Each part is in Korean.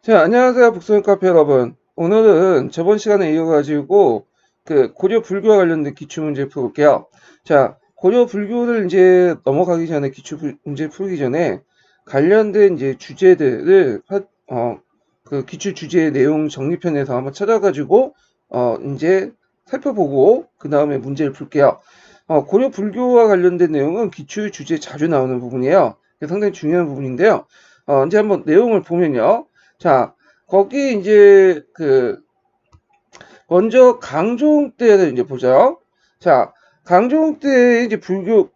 자, 안녕하세요. 북소인 카페 여러분. 오늘은 저번 시간에 이어가지고 고려 불교와 관련된 기출문제 풀어볼게요. 자, 고려 불교를 이제 넘어가기 전에 기출문제 풀기 전에 관련된 이제 주제들을 기출 주제 내용 정리편에서 한번 찾아가지고 이제 살펴보고 그 다음에 문제를 풀게요. 고려 불교와 관련된 내용은 기출 주제에 자주 나오는 부분이에요. 상당히 중요한 부분인데요. 이제 한번 내용을 보면요. 자, 거기 이제 먼저 강종 때를 이제 보죠. 자, 강종 때 이제 불교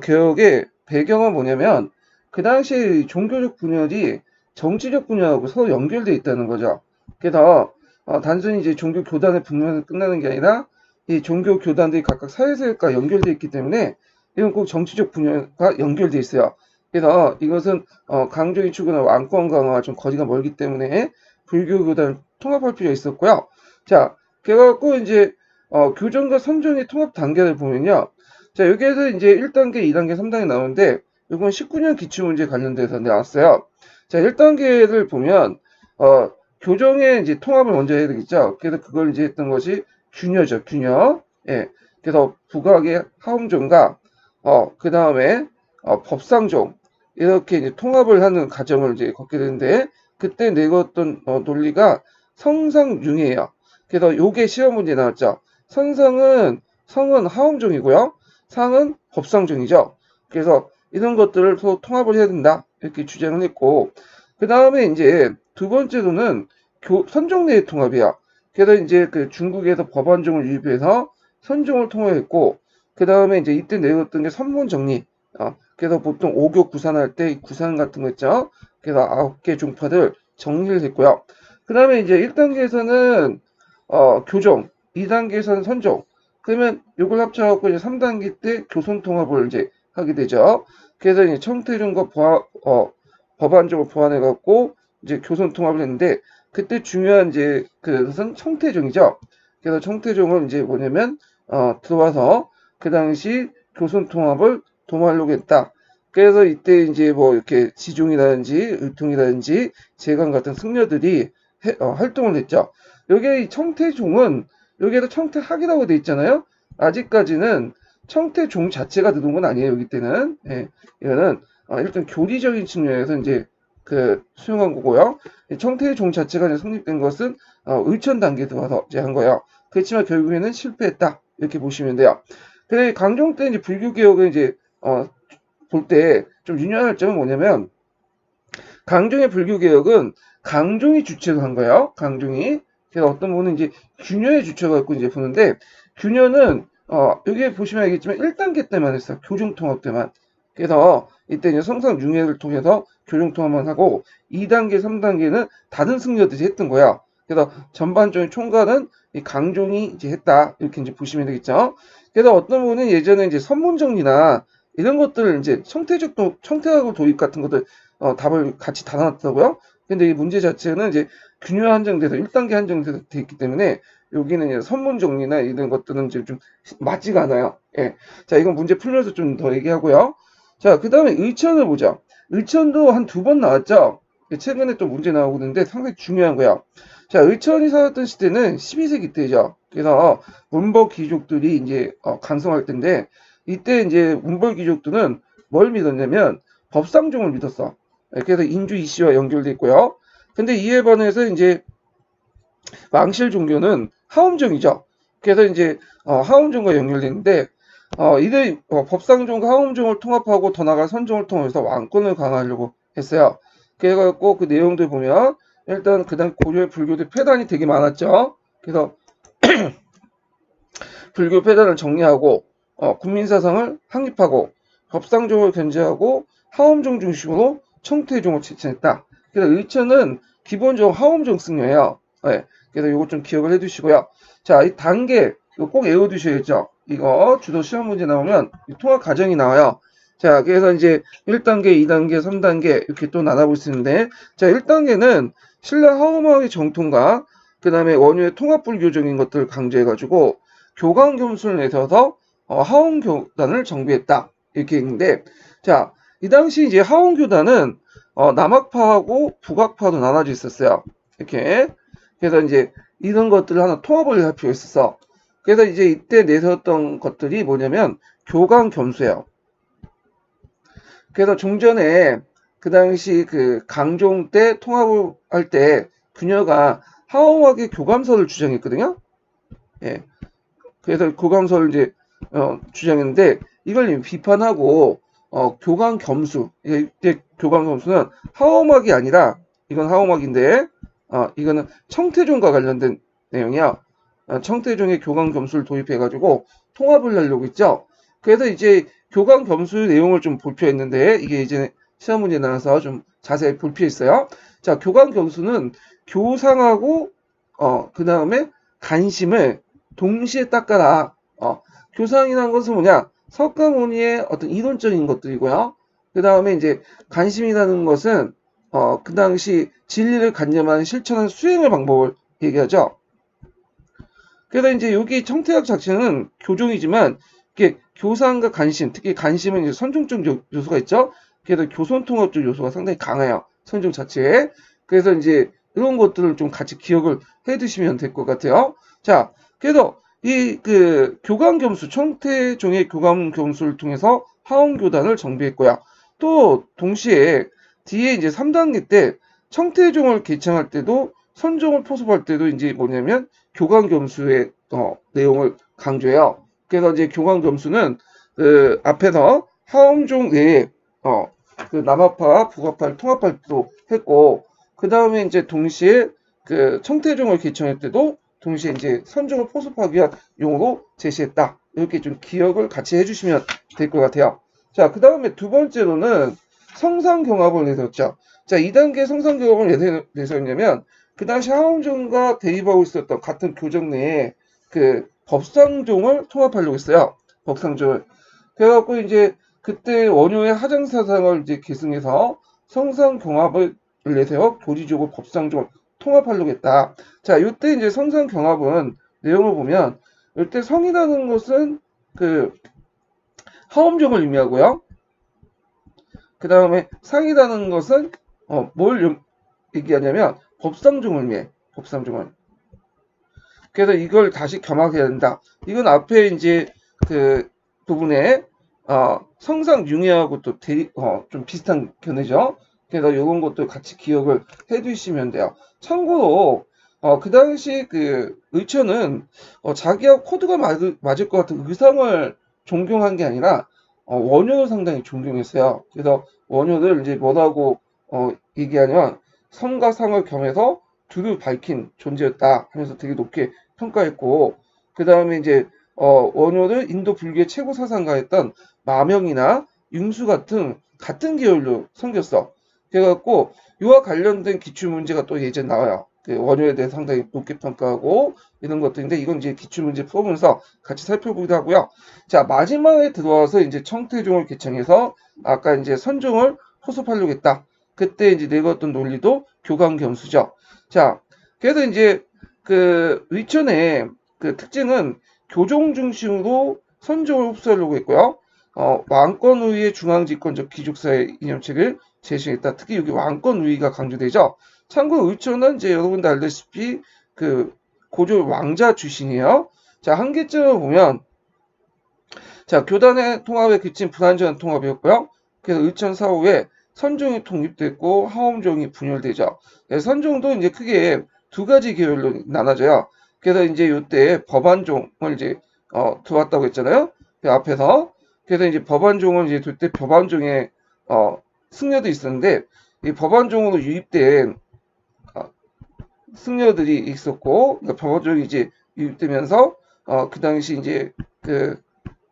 개혁의 배경은 뭐냐면 그 당시 종교적 분열이 정치적 분열하고 서로 연결돼 있다는 거죠. 그래서 단순히 이제 종교 교단의 분열에서 끝나는 게 아니라 이 종교 교단들이 각각 사회생활과 연결돼 있기 때문에 이건 꼭 정치적 분열과 연결돼 있어요. 그래서 이것은 강종이 추구하는 왕권 강화와 좀 거리가 멀기 때문에 불교 교단을 통합할 필요가 있었고요. 자, 그래갖고 이제 교정과 선종의 통합 단계를 보면요. 자, 여기에서 이제 1단계, 2단계, 3단계 나오는데 이건 19년 기출문제 관련돼서 나왔어요. 자, 1단계를 보면 교정의 이제 통합을 먼저 해야 되겠죠. 그래서 그걸 이제 했던 것이 균여죠, 균여. 예. 그래서 북악의 하엄종과 그 다음에 법상종 이렇게 이제 통합을 하는 과정을 이제 걷게 되는데 그때 내걸었던 논리가 성상융이에요. 그래서 요게 시험 문제 나왔죠. 성은 하엄종이고요. 상은 법상종이죠. 그래서 이런 것들을 서로 통합을 해야 된다. 이렇게 주장을 했고, 그 다음에 이제 두 번째로는 선종 내의 통합이야. 그래서 이제 중국에서 법안종을 유입해서 선종을 통합했고, 그 다음에 이제 이때 내었던 게 선문정리. 그래서 보통 오교 구산할 때 구산 같은 거 있죠. 그래서 9개 종파들 정리를 했고요. 그 다음에 이제 1단계에서는 교정, 2단계에서는 선종. 그러면 이걸 합쳐갖고 이제 3단계 때 교선 통합을 이제 하게 되죠. 그래서 이제 청태종과 법안종을 보완해갖고 이제 교선 통합을 했는데 그때 중요한 이제 그것은 청태종이죠. 그래서 청태종을 이제 뭐냐면 들어와서 그 당시 교선 통합을 도모하려고 했다. 그래서 이때 이제 뭐 이렇게 지종이라든지 의통이라든지 재강 같은 승려들이 활동을 했죠. 여기 이 청태종은 여기에도 청태학이라고 돼 있잖아요. 아직까지는 청태종 자체가 들어온 건 아니에요. 여기 때는 이거는 일단 교리적인 측면에서 이제 수용한 거고요. 청태종 자체가 이제 성립된 것은 의천 단계에 들어와서 이제 한 거예요. 그렇지만 결국에는 실패했다 이렇게 보시면 돼요. 근데 강종 때 이제 불교 개혁을 이제 볼 때 좀 유념할 점은 뭐냐면 강종의 불교 개혁은 강종이 주체로 한 거예요. 강종이. 그래서 어떤 분은 이제 균여의 주체가 갖고 이제 보는데 균여는 여기에 보시면 알겠지만 1단계 때만 했어요. 교종 통합 때만. 그래서 이때 이제 성상 융회를 통해서 교종 통합만 하고 2단계, 3단계는 다른 승려들이 했던 거야. 그래서 전반적인 총괄은 이 강종이 이제 했다. 이렇게 이제 보시면 되겠죠. 그래서 어떤 분은 예전에 이제 선문정리나 이런 것들을 이제 청태하고 도입 같은 것들 답을 같이 달아놨더라고요. 근데 이 문제 자체는 이제 균열 한정돼서 1단계 한정돼서 돼 있기 때문에 여기는 이제 선문 정리나 이런 것들은 이제 좀 맞지가 않아요. 예. 자, 이건 문제 풀면서 좀 더 얘기하고요. 자, 그 다음에 의천을 보죠. 의천도 한 2번 나왔죠. 최근에 또 문제 나오고 있는데 상당히 중요한 거야. 자, 의천이 살았던 시대는 12세기 때죠. 그래서 문벌 귀족들이 이제 강성할 때인데 이때 이제 문벌 귀족들은 뭘 믿었냐면 법상종을 믿었어. 그래서 인주 이씨와 연결돼 있고요. 근데 이에 반해서 이제 왕실 종교는 하엄종이죠. 그래서 이제 하엄종과 연결되는데 이들 법상종과 하엄종을 통합하고 더 나아가 선종을 통해서 왕권을 강화하려고 했어요. 그래갖고 그 내용들 보면 일단 그다음 고려의 불교들 폐단이 되게 많았죠. 그래서 불교 폐단을 정리하고 국민사상을 확립하고 법상종을 견제하고 하엄종 중심으로 청태종을 실천했다. 그래서 의천은 기본적으로 하엄종 승려예요. 네, 그래서 이거 좀 기억을 해두시고요. 자, 이 단계 이거 꼭 외워두셔야죠. 이거 주로 시험 문제 나오면 통합 과정이 나와요. 자, 그래서 이제 1단계, 2단계, 3단계 이렇게 또 나눠볼 수 있는데 자, 1단계는 신라 하엄학의 정통과 그 다음에 원유의 통합불교적인 것들을 강조해가지고 교광겸수를 내세워서 하원교단을 정비했다. 이렇게 했는데, 자, 이 당시 이제 하원교단은 남학파하고 북학파로 나눠져 있었어요. 이렇게. 그래서 이제 이런 것들을 하나 통합을 할 필요가 있었어. 그래서 이제 이때 내세웠던 것들이 뭐냐면 교감 겸수예요. 그래서 종전에 그 당시 그 강종 때 통합을 할 때 그녀가 하엄하게 교감서를 주장했거든요. 예. 그래서 교감서를 이제 주장했는데 이걸 비판하고 교감 겸수 이게 교감 겸수는 하엄학이 아니라 이건 하엄학인데 이거는 청태종과 관련된 내용이야. 청태종의 교감 겸수를 도입해가지고 통합을 하려고 했죠. 그래서 이제 교감 겸수 내용을 좀 볼 필요 있는데 이게 이제 시험 문제 나와서 좀 자세히 볼 필요 있어요. 자, 교감 겸수는 교상하고 그 다음에 간심을 동시에 닦아라. 교상이라는 것은 뭐냐? 석가모니의 어떤 이론적인 것들이고요. 그 다음에 이제 관심이라는 것은 그 당시 진리를 관념하는 실천한 수행의 방법을 얘기하죠. 그래서 이제 여기 청태학 자체는 교종이지만 이게 교상과 관심, 특히 관심은 이제 선종적 요소가 있죠. 그래서 교선통합적 요소가 상당히 강해요. 선종 자체에. 그래서 이제 이런 것들을 좀 같이 기억을 해 두시면 될 것 같아요. 자, 그래서 이 그 교감겸수, 청태종의 교감겸수를 통해서 하원교단을 정비했고요. 또 동시에 뒤에 이제 3단계 때 청태종을 개창할 때도 선종을 포섭할 때도 이제 뭐냐면 교감겸수의 내용을 강조해요. 그래서 이제 교감겸수는 그 앞에서 하엄종 외에 그 남아파, 북아파를 통합할 때도 했고 그 다음에 이제 동시에 그 청태종을 개청할 때도 동시에 이제 선종을 포섭하기 위한 용어로 제시했다. 이렇게 좀 기억을 같이 해주시면 될 것 같아요. 자, 그 다음에 두 번째로는 성상경합을 내세웠죠. 자, 2단계 성상경합을 내세웠냐면 그 당시 하엄종과 대립하고 있었던 같은 교정 내에 그 법상종을 통합하려고 했어요. 법상종을. 그래갖고 이제 그때 원효의 하장사상을 이제 계승해서 성상경합을 내세워 교리적으로 법상종을 통합하려고 했다. 자, 이때 이제 성상경합은 내용을 보면 이때 성이라는 것은 그 하엄종을 의미하고요. 그 다음에 상이라는 것은 뭘 얘기하냐면 법상종을 의미해. 법상종을. 그래서 이걸 다시 겸하게 된다. 이건 앞에 이제 그 부분에 성상 융해하고 또 좀 비슷한 견해죠. 그래서 이런 것도 같이 기억을 해두시면 돼요. 참고로 그 당시 그 의처는 자기하고 코드가 맞을 것 같은 의상을 존경한 게 아니라 원효를 상당히 존경했어요. 그래서 원효를 이제 뭐라고 얘기하냐면 성과 상을 겸해서 두루 밝힌 존재였다 하면서 되게 높게 평가했고 그 다음에 이제 원효를 인도 불교의 최고 사상가였던 마명이나 융수 같은 계열로 섬겼어. 그래갖고 이와 관련된 기출 문제가 또 예전 나와요. 그 원효에 대해 상당히 높게 평가하고 이런 것들인데 이건 이제 기출 문제 풀어보면서 같이 살펴보기도 하고요. 자, 마지막에 들어와서 이제 청태종을 개청해서 아까 이제 선종을 포섭하려고 했다. 그때 이제 내걸었던 논리도 교감겸수죠. 자, 그래서 이제 그 위천의 그 특징은 교종 중심으로 선종을 흡수하려고 했고요. 왕권 우위의 중앙집권적 귀족사의 이념책을 제시했다. 특히 여기 왕권 우위가 강조되죠. 참고로 의천은 이제 여러분도 알다시피 그 고조 왕자 출신이에요. 자, 한계점을 보면 자, 교단의 통합에 그친 불완전한 통합이었고요. 그래서 의천 사후에 선종이 통입됐고 하엄종이 분열되죠. 선종도 이제 크게 두 가지 계열로 나눠져요. 그래서 이제 이때 법안종을 이제 들어왔다고 했잖아요. 그 앞에서 그래서 이제 법안종을 이제 둘 때 법안종의 승려도 있었는데 이 법안종으로 유입된 승려들이 있었고 그러니까 법안종이 이제 유입되면서 그 당시 이제 그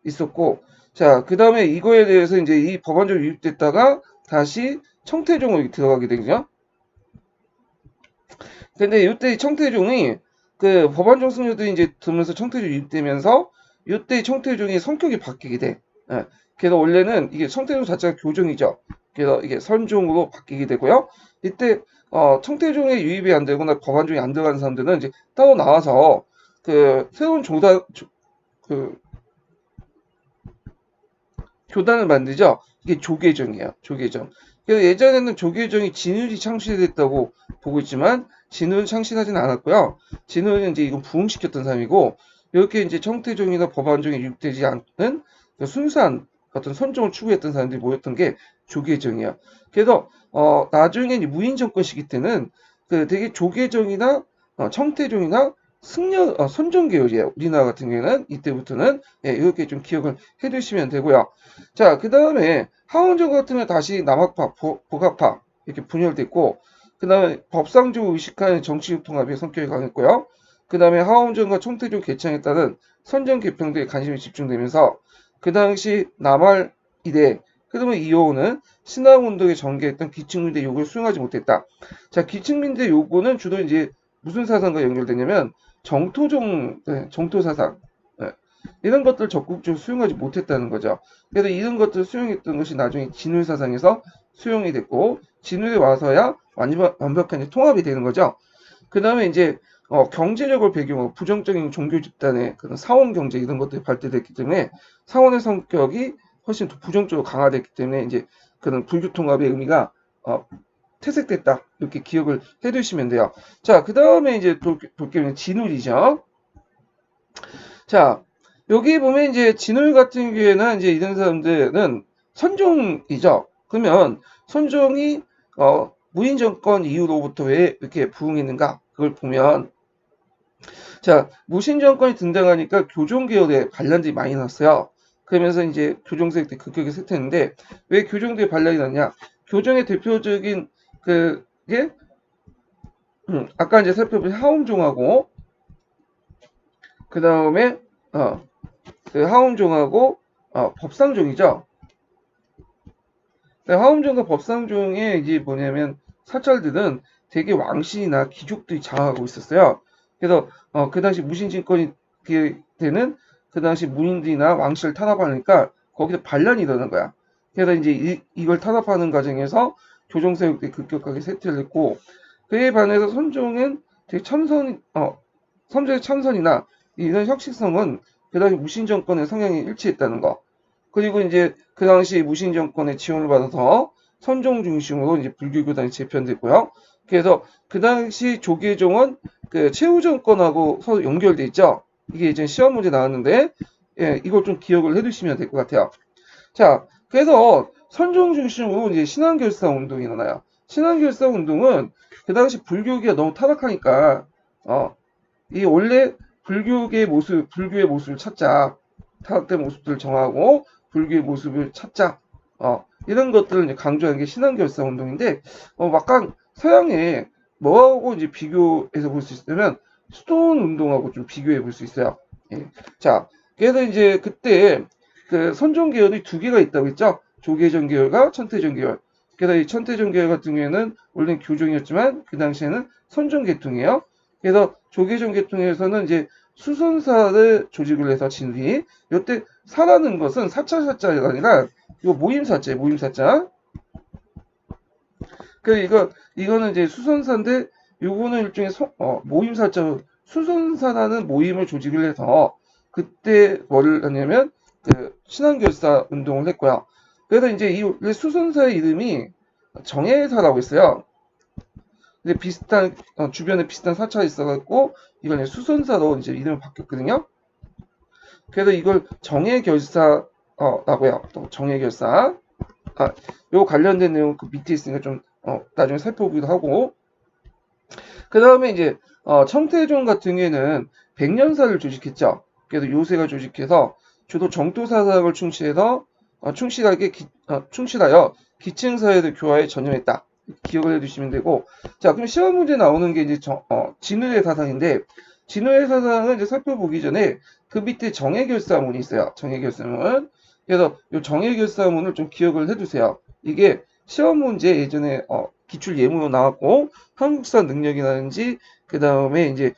있었고 자 그 다음에 이거에 대해서 이제 이 법안종이 유입됐다가 다시 청태종으로 들어가게 되죠. 근데 이때 청태종이 그 법안종 승려들이 이제 들면서 청태종 유입되면서 이때 청태종의 성격이 바뀌게 돼. 예. 그래서 원래는 이게 청태종 자체가 교종이죠. 그래서 이게 선종으로 바뀌게 되고요. 이때 청태종의 유입이 안 되거나 법안종이 안 들어가는 사람들은 이제 따로 나와서 그 새로운 그 교단을 만들죠. 이게 조계종이에요. 조계종. 그래서 예전에는 조계종이 진울이 창시됐다고 보고 있지만 진울은 창시하지는 않았고요. 진울은 이제 이건 부흥시켰던 사람이고 이렇게 이제 청태종이나 법안종에 유입되지 않는 그 순수한 어떤 선종을 추구했던 사람들이 모였던 게 조계종이야. 그래서 나중에 이제 무인 정권 시기 때는 그 되게 조계종이나 청태종이나 선종 계열이에요. 우리나라 같은 경우에는 이때부터는 예, 이렇게 좀 기억을 해두시면 되고요. 자, 그 다음에 하원종 같은 경우 다시 남학파, 복학파 이렇게 분열됐고, 그 다음에 법상조 의식하는 정치적 통합의 성격이 강했고요. 그 다음에 하원종과 청태종 개창에 따른 선정 개평대에 관심이 집중되면서 그 당시 남할 이대 그다음에 이효호는 신학운동에 전개했던 기층민대 요구를 수용하지 못했다. 자, 기층민대 요구는 주로 이제 무슨 사상과 연결되냐면 정토종, 네, 정토사상 네, 이런 것들 적극적으로 수용하지 못했다는 거죠. 그래서 이런 것들을 수용했던 것이 나중에 진울사상에서 수용이 됐고 진울에 와서야 완벽한 이제 통합이 되는 거죠. 그 다음에 이제 경제력을 배경으로 부정적인 종교 집단의 그런 사원 경제 이런 것들이 발달됐기 때문에 사원의 성격이 훨씬 더 부정적으로 강화됐기 때문에 이제 그런 불교 통합의 의미가 퇴색됐다 이렇게 기억을 해두시면 돼요. 자, 그 다음에 이제 도깨비는 진울이죠. 자, 여기 보면 이제 진울 같은 경우에는 이제 이런 사람들은 선종이죠. 그러면 선종이 무인 정권 이후로부터 왜 이렇게 부흥했는가? 그걸 보면 자, 무신 정권이 등장하니까 교종 계열의 반란들이 많이 났어요. 그러면서 이제 교종 세력들이 급격히 쇠퇴했는데 왜 교종들이 반란이 났냐? 교종의 대표적인 그게 아까 이제 살펴본 하움종하고 그 다음에 그 하움종하고 법상종이죠. 하움종과 법상종의 이제 뭐냐면 사찰들은 되게 왕실이나 귀족들이 장악하고 있었어요. 그래서 그 당시 무신 진권이 되는 그 당시 문인들이나 왕실을 탄압하니까 거기서 반란이 일어난 거야. 그래서 이제 이걸 탄압하는 과정에서 조정세력들이 급격하게 쇠퇴를 했고 그에 반해서 선종은 되게 선종의 참선이나 이런 혁신성은 그 당시 무신 정권의 성향이 일치했다는 거. 그리고 이제 그 당시 무신 정권의 지원을 받아서 선종 중심으로 이제 불교 교단이 재편됐고요. 그래서 그 당시 조계종은 그 최후 정권하고 서로 연결돼 있죠. 이게 예전 시험 문제 나왔는데 예, 이걸 좀 기억을 해두시면 될 것 같아요. 자, 그래서 선종 중심으로 이제 신앙결사 운동이 일어나요. 신앙결사 운동은 그 당시 불교계가 너무 타락하니까 이 원래 불교의 모습을 찾자. 타락된 모습들을 정하고 불교의 모습을 찾자. 이런 것들을 이제 강조하는 게 신앙결사 운동인데, 막강 서양에 뭐하고 이제 비교해서 볼 수 있으면 스톤 운동하고 좀 비교해 볼 수 있어요. 예. 자, 그래서 이제 그때 그 선종 계열이 두 개가 있다고 했죠. 조계종 계열과 천태종 계열. 그래서 이 천태종 계열 같은 경우에는 원래는 교종이었지만 그 당시에는 선종 계통이에요. 그래서 조계종 계통에서는 이제 수선사를 조직을 해서 진 뒤, 이때 사라는 것은 사자가 아니라 이거 모임사자예요. 모임사자. 그 이거는 이제 수선사인데 요거는 일종의 모임사자 수선사라는 모임을 조직을 해서 그때 뭐를 하냐면 그 신앙결사 운동을 했고요. 그래서 이제 이 수선사의 이름이 정예사라고 했어요. 근데 비슷한 주변에 비슷한 사찰이 있어갖고 이건 이제 수선사로 이제 이름을 바뀌었거든요. 그래서 이걸 정예결사라고 해요. 또 정예결사. 요 관련된 내용 그 밑에 있으니까 좀 나중에 살펴보기도 하고. 그 다음에 이제 청태종 같은 경우에는 백년사를 조직했죠. 그래서 요새가 조직해서 주로 정토사상을 충실하여 기층사회의 교화에 전념했다. 기억을 해두시면 되고. 자, 그럼 시험 문제 나오는 게 이제 진우의 사상인데, 진우의 사상을 이제 살펴보기 전에 그 밑에 정예결사문이 있어요. 정예결사문. 그래서 이 정예결사문을 좀 기억을 해두세요. 이게 시험 문제 예전에 기출 예문으로 나왔고 한국사 능력이라든지 그 다음에 이제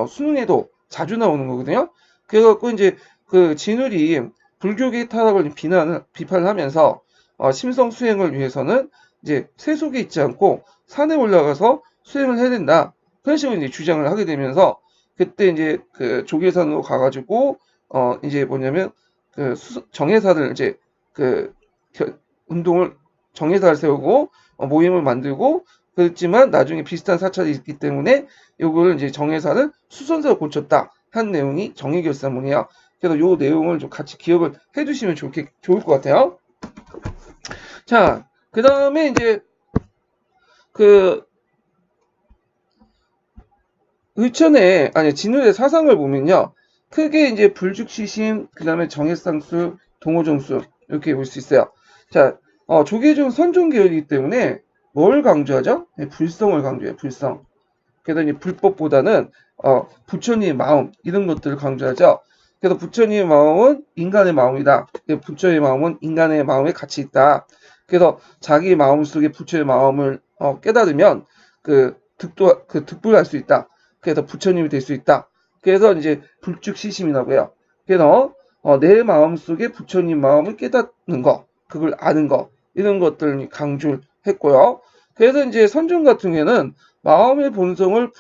수능에도 자주 나오는 거거든요. 그래갖고 이제 그 진울이 불교계 타락을 비판을 하면서 심성 수행을 위해서는 이제 세속에 있지 않고 산에 올라가서 수행을 해야 된다. 그런 식으로 이제 주장을 하게 되면서 그때 이제 그 조계산으로 가가지고 이제 뭐냐면 그 정예사를 이제 그 운동을 정예사를 세우고 모임을 만들고 그랬지만 나중에 비슷한 사찰이 있기 때문에 요거를 이제 정예사를 수선사로 고쳤다 한 내용이 정예결사문이에요. 그래서 요 내용을 좀 같이 기억을 해두시면 좋을 것 같아요. 자, 그 다음에 이제 그 진우의 사상을 보면요. 크게 이제 불죽시심, 그 다음에 정예상수, 동호정수, 이렇게 볼 수 있어요. 자, 조계종 선종계열이기 때문에 뭘 강조하죠? 네, 불성을 강조해요, 불성. 그래서 이제 불법보다는, 부처님의 마음, 이런 것들을 강조하죠. 그래서 부처님의 마음은 인간의 마음이다. 부처의 마음은 인간의 마음에 같이 있다. 그래서 자기 마음 속에 부처의 마음을 깨달으면 득도할 수 있다. 그래서 부처님이 될 수 있다. 그래서 이제 불죽시심이라고 해요. 그래서 내 마음 속에 부처님 마음을 깨닫는 거, 그걸 아는 거, 이런 것들을 강조를 했고요. 그래서 이제 선종 같은 경우에는 마음의 본성을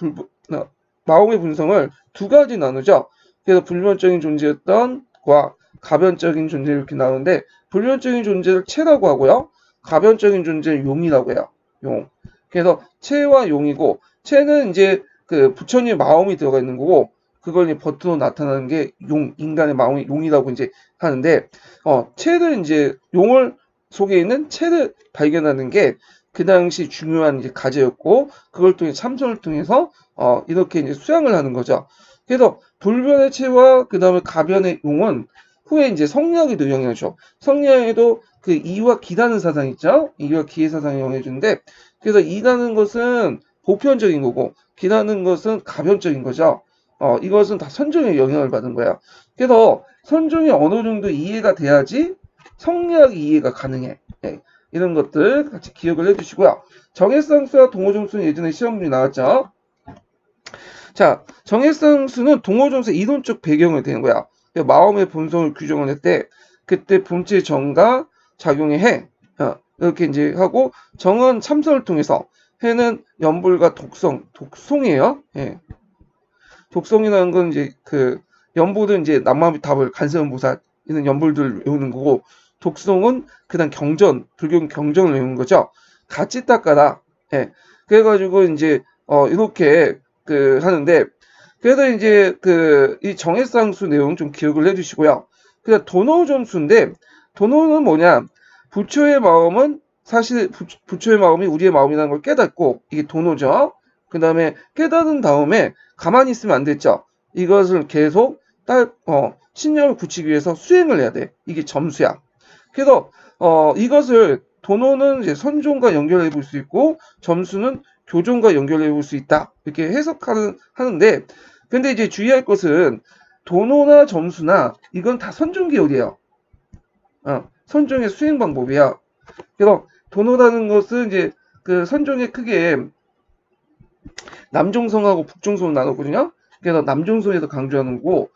두 가지 나누죠. 그래서 불변적인 존재였던 과 가변적인 존재 이렇게 나누는데 불변적인 존재를 체라고 하고요. 가변적인 존재를 용이라고 해요. 용. 그래서 체와 용이고 체는 이제 그 부처님의 마음이 들어가 있는 거고 그걸 이제 버튼으로 나타나는 게 용, 인간의 마음이 용이라고 이제 하는데 체를 이제 용을 속에 있는 체를 발견하는 게 그 당시 중요한 이제 과제였고 그걸 통해 참선을 통해서 이렇게 이제 수양을 하는 거죠. 그래서 불변의 체와 그 다음에 가변의 용은 후에 이제 성리학에도 영향을 줘. 성리학에도 그 이와 기라는 사상 있죠? 이와 기의 사상이 영향을 주는데 그래서 이라는 것은 보편적인 거고 기라는 것은 가변적인 거죠. 이것은 다 선종의 영향을 받은 거야. 그래서 선종이 어느 정도 이해가 돼야지 성리학의 이해가 가능해. 네. 이런 것들 같이 기억을 해주시고요. 정해상수와 동호정수는 예전에 시험 문제 나왔죠. 자, 정해상수는 동호정수의 이론적 배경을 되는 거야. 마음의 본성을 규정을 했대. 그때 본체 정과 작용의 해. 이렇게 이제 하고 정은 참선을 통해서 해는 연불과 독송이에요. 예. 독송이라는 건 이제 그 연불은 이제 남마비탑을 간세음보살 이런 연불들을 외우는 거고 독송은 그다음 경전 불교 경전을 외우는 거죠. 같이 닦아라. 예. 그래가지고 이제 이렇게 하는데 그래서 이제 이 정해상수 내용 좀 기억을 해주시고요. 그다음 도노점수인데 도노는 뭐냐? 부처의 마음은 사실 부처의 마음이 우리의 마음이라는 걸 깨닫고 이게 도노죠. 그 다음에 깨달은 다음에 가만히 있으면 안 됐죠. 이것을 계속 신념을 굳히기 위해서 수행을 해야 돼. 이게 점수야. 그래서 이것을 도노는 이제 선종과 연결해 볼 수 있고 점수는 교종과 연결해 볼 수 있다. 이렇게 하는데 근데 이제 주의할 것은 도노나 점수나 이건 다 선종 계열이에요. 선종의 수행 방법이야. 그래서 도노라는 것은 이제 그 선종의 크게 남종성하고 북종성을 나누거든요. 그래서 남종성에서 강조하는 거고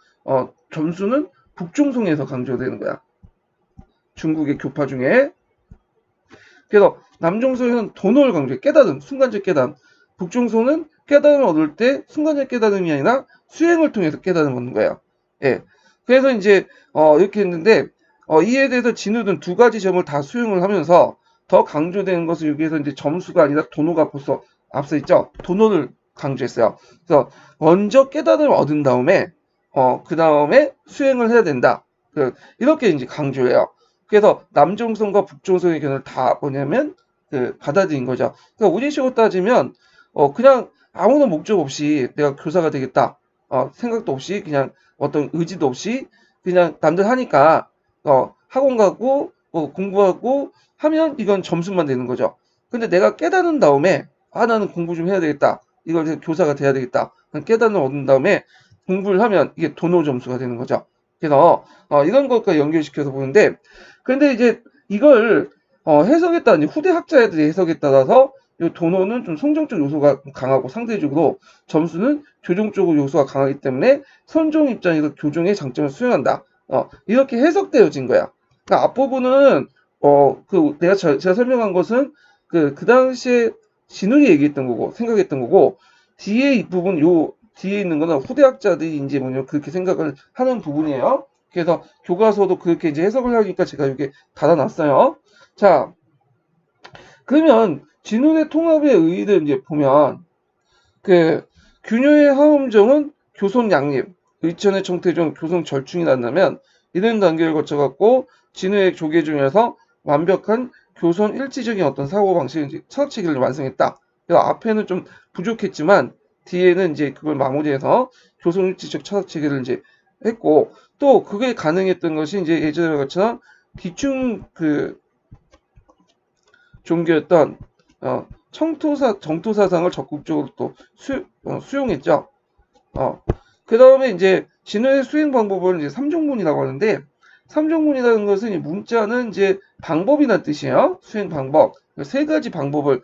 점수는 북종성에서 강조되는 거야. 중국의 교파 중에. 그래서 남종성에서는 도노를 강조해. 깨달음, 순간적 깨달음. 북종성은 깨달음을 얻을 때 순간적 깨달음이 아니라 수행을 통해서 깨달음을 얻는 거예요. 예. 그래서 이제 이렇게 했는데 이에 대해서 진우는 두 가지 점을 다 수용을 하면서 더 강조되는 것은 여기에서 이제 점수가 아니라 도노가 벌써 앞서 있죠. 도노를 강조했어요. 그래서 먼저 깨달음을 얻은 다음에 그 다음에 수행을 해야 된다. 이렇게 이제 강조해요. 그래서 남종성과 북종성의 견해를 다 뭐냐면 받아들인 거죠. 그러니까 우리식으로 따지면 그냥 아무런 목적 없이 내가 교사가 되겠다. 생각도 없이 그냥 어떤 의지도 없이 그냥 남들 하니까 학원 가고 공부하고 하면 이건 점수만 되는 거죠. 근데 내가 깨달은 다음에 나는 공부 좀 해야 되겠다. 이걸 교사가 돼야 되겠다. 깨달음을 얻은 다음에 공부를 하면 이게 도노 점수가 되는 거죠. 그래서 이런 것과 연결시켜서 보는데 근데 이제 이걸 해석에 따라 이제 후대 학자들이 해석에 따라서 이 도노는 좀 성정적 요소가 강하고 상대적으로 점수는 교종적 요소가 강하기 때문에 선종 입장에서 교종의 장점을 수용한다. 이렇게 해석되어진 거야. 그러니까 앞부분은 제가 설명한 것은 그 당시에 진우이 얘기했던 거고 생각했던 거고 뒤에 이 부분 뒤에 있는 거는 후대학자들이 이제 그렇게 생각을 하는 부분이에요. 그래서 교과서도 그렇게 이제 해석을 하니까 제가 이렇게 달아놨어요. 자, 그러면 진운의 통합에 의의를 이제 보면 그 균요의 하음정은 교손 양립, 의천의 청태종 교손 절충이 난다면 이런 단계를 거쳐갖고 진우의 조계 중에서 완벽한 교손 일치적인 어떤 사고방식을 이제 철학체계를 완성했다. 그래서 앞에는 좀 부족했지만 뒤에는 이제 그걸 마무리해서 교손 일치적 철학체계를 이제 했고 또 그게 가능했던 것이 이제 예전에 것처럼 기충 그 종교였던 정토사상을 적극적으로 또 수용했죠. 그 다음에 이제 진화의 수행 방법을 이제 삼종문이라고 하는데, 삼종문이라는 것은 문자는 이제 방법이라는 뜻이에요. 수행 방법. 세 가지 방법을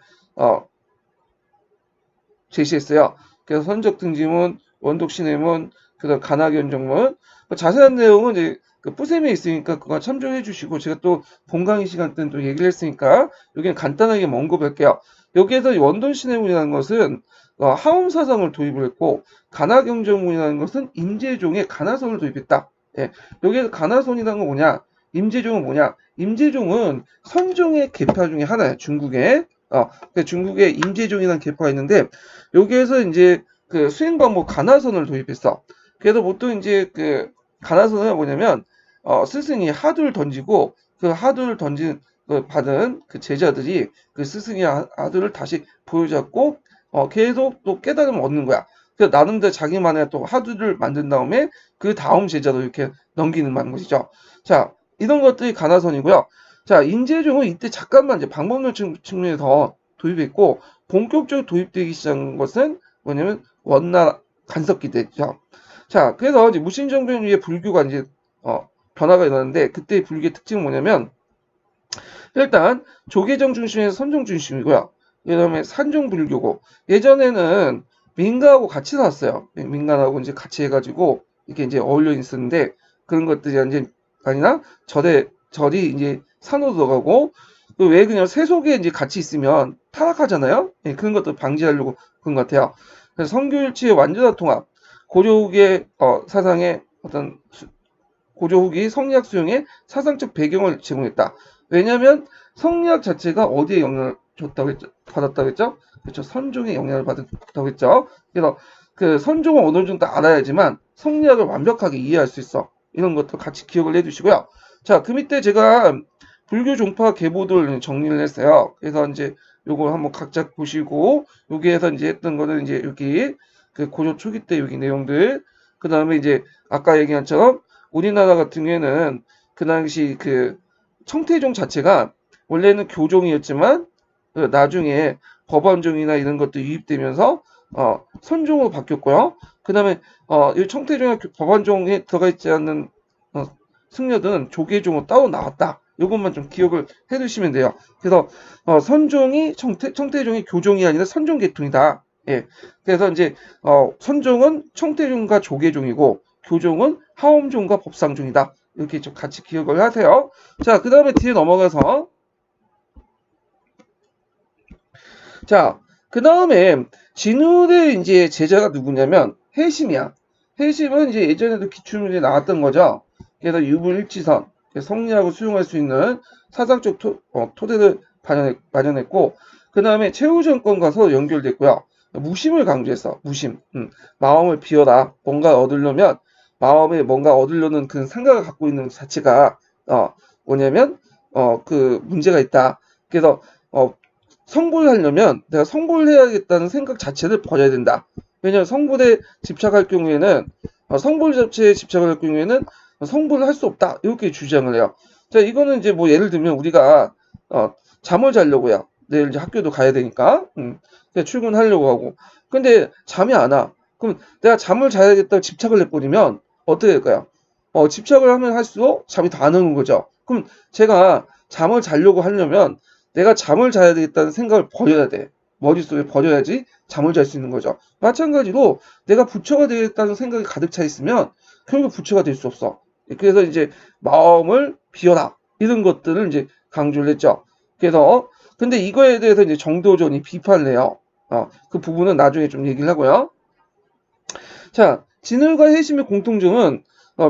제시했어요. 그래서 선적등지문, 원독신해문, 그다음 간학연정문. 자세한 내용은 이제 그 뿌셈에 있으니까 그거 참조해 주시고 제가 또 본강의 시간 때는 또 얘기를 했으니까 여기는 간단하게 언급할게요. 여기에서 원돈신해문이라는 것은 하엄사상을 도입을 했고 간학연정문이라는 것은 임재종의 간화선을 도입했다. 예. 여기에서 간화선이라는 건 뭐냐? 임재종은 뭐냐? 임재종은 선종의 계파 중에 하나예요. 중국에. 중국에 임재종이라는 계파가 있는데 여기에서 이제 그 수행 방법 간화선을 도입했어. 그래서 보통 이제 그 간화선은 뭐냐면 스승이 하두를 던지고 그 하두를 던진 그 받은 그 제자들이 그 스승의 하두를 다시 보여잡고 계속 또 깨달음을 얻는 거야. 그래서 나름대로 자기만의 또 하두를 만든 다음에 그 다음 제자도 이렇게 넘기는 것이죠. 자, 이런 것들이 간화선이고요. 자, 인재종은 이때 잠깐만 이제 방법론 측면에서 도입했고 본격적으로 도입되기 시작한 것은 뭐냐면 원나 간섭기 때죠. 자, 그래서 이제 무신정변 위에 불교가 이제 변화가 일어났는데 그때 불교의 특징은 뭐냐면 일단 조계정 중심에서 선정 중심이고요. 그다음에 산종불교고 예전에는 민가하고 같이 살았어요. 민간하고 이제 같이 해가지고 이렇게 이제 어울려 있었는데 그런 것들이 이제 아니나 절이 이제 산으로 들어가고 왜 그냥 세속에 이제 같이 있으면 타락하잖아요. 예, 그런 것도 방지하려고 그런 것 같아요. 그래서 성교일치의 완전한 통합, 고려후기의 사상의 어떤 고려후기 성리학 수용의 사상적 배경을 제공했다. 왜냐하면 성리학 자체가 어디에 영향을 받았다고 했죠? 그렇죠. 선종의 영향을 받았다고 했죠. 그래서 그 선종은 어느 정도 알아야지만 성리학을 완벽하게 이해할 수 있어. 이런 것도 같이 기억을 해주시고요. 자, 그 밑에 제가 불교 종파 계보들 정리를 했어요. 그래서 이제 요걸 한번 각자 보시고 여기에서 이제 했던 거는 이제 여기 그 고려 초기 때 여기 내용들 그 다음에 이제 아까 얘기한 것처럼 우리나라 같은 경우에는 그 당시 그 청태종 자체가 원래는 교종이었지만 그 나중에 법원종이나 이런 것도 유입되면서 선종으로 바뀌었고요. 그 다음에 이 청태종의 법원종에 들어가 있지 않는 승려들은 조계종으로 따로 나왔다. 이것만 좀 기억을 해두시면 돼요. 그래서 선종이 청태종이 교종이 아니라 선종 계통이다. 예. 그래서 이제 선종은 청태종과 조계종이고 교종은 하엄종과 법상종이다. 이렇게 좀 같이 기억을 하세요. 자, 그 다음에 뒤에 넘어가서 자, 그 다음에 진울의 이제 제자가 누구냐면 해심이야. 해심은 이제 예전에도 기출문제 나왔던 거죠. 그래서 유불일치선, 성리학을 수용할 수 있는 사상적 토대를 마련했고, 그 다음에 최후 정권과서 연결됐고요. 무심을 강조했어. 무심. 마음을 비워라. 뭔가 얻으려면 마음에 뭔가 얻으려는 그 생각을 갖고 있는 자체가 뭐냐면 그 문제가 있다. 그래서 성불을 하려면 내가 성불을 해야겠다는 생각 자체를 버려야 된다. 왜냐하면 성불에 집착할 경우에는 성불 자체에 집착할 경우에는 성불을 할 수 없다. 이렇게 주장을 해요. 자, 이거는 이제 뭐 예를 들면 우리가 잠을 자려고요. 내일 이제 학교도 가야 되니까 출근하려고 하고. 근데 잠이 안 와. 그럼 내가 잠을 자야겠다고 집착을 해버리면 어떻게 될까요? 집착을 하면 할수록 잠이 더 안 오는 거죠. 그럼 제가 잠을 자려고 하려면 내가 잠을 자야 되겠다는 생각을 버려야 돼. 머릿속에 버려야지 잠을 잘 수 있는 거죠. 마찬가지로 내가 부처가 되겠다는 생각이 가득 차 있으면 결국 부처가 될 수 없어. 그래서 이제 마음을 비워라. 이런 것들을 이제 강조를 했죠. 그래서 근데 이거에 대해서 이제 정도전이 비판을 해요. 그 부분은 나중에 좀 얘기를 하고요. 자, 진울과 해심의 공통점은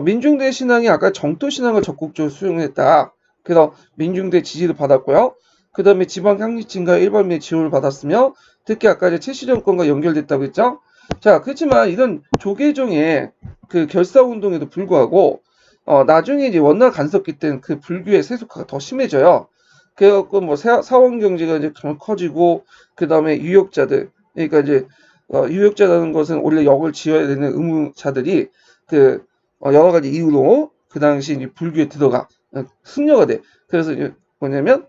민중대 신앙이 아까 정토 신앙을 적극적으로 수용했다. 그래서 민중대 지지를 받았고요. 그 다음에 지방 향유층과 일반민의 지원을 받았으며 특히 아까 이제 최씨 정권과 연결됐다고 했죠. 자, 그렇지만 이런 조계종의 그 결사운동에도 불구하고 나중에 이제 원나 간섭기 때는 그 불교의 세속화가 더 심해져요. 그래갖고 뭐 사원 경제가 이제 커지고 그 다음에 유역자들 그러니까 이제 유역자라는 것은 원래 역을 지어야 되는 의무자들이 그 여러 가지 이유로 그 당시 이제 불교에 들어가 승려가 돼. 그래서 이제 뭐냐면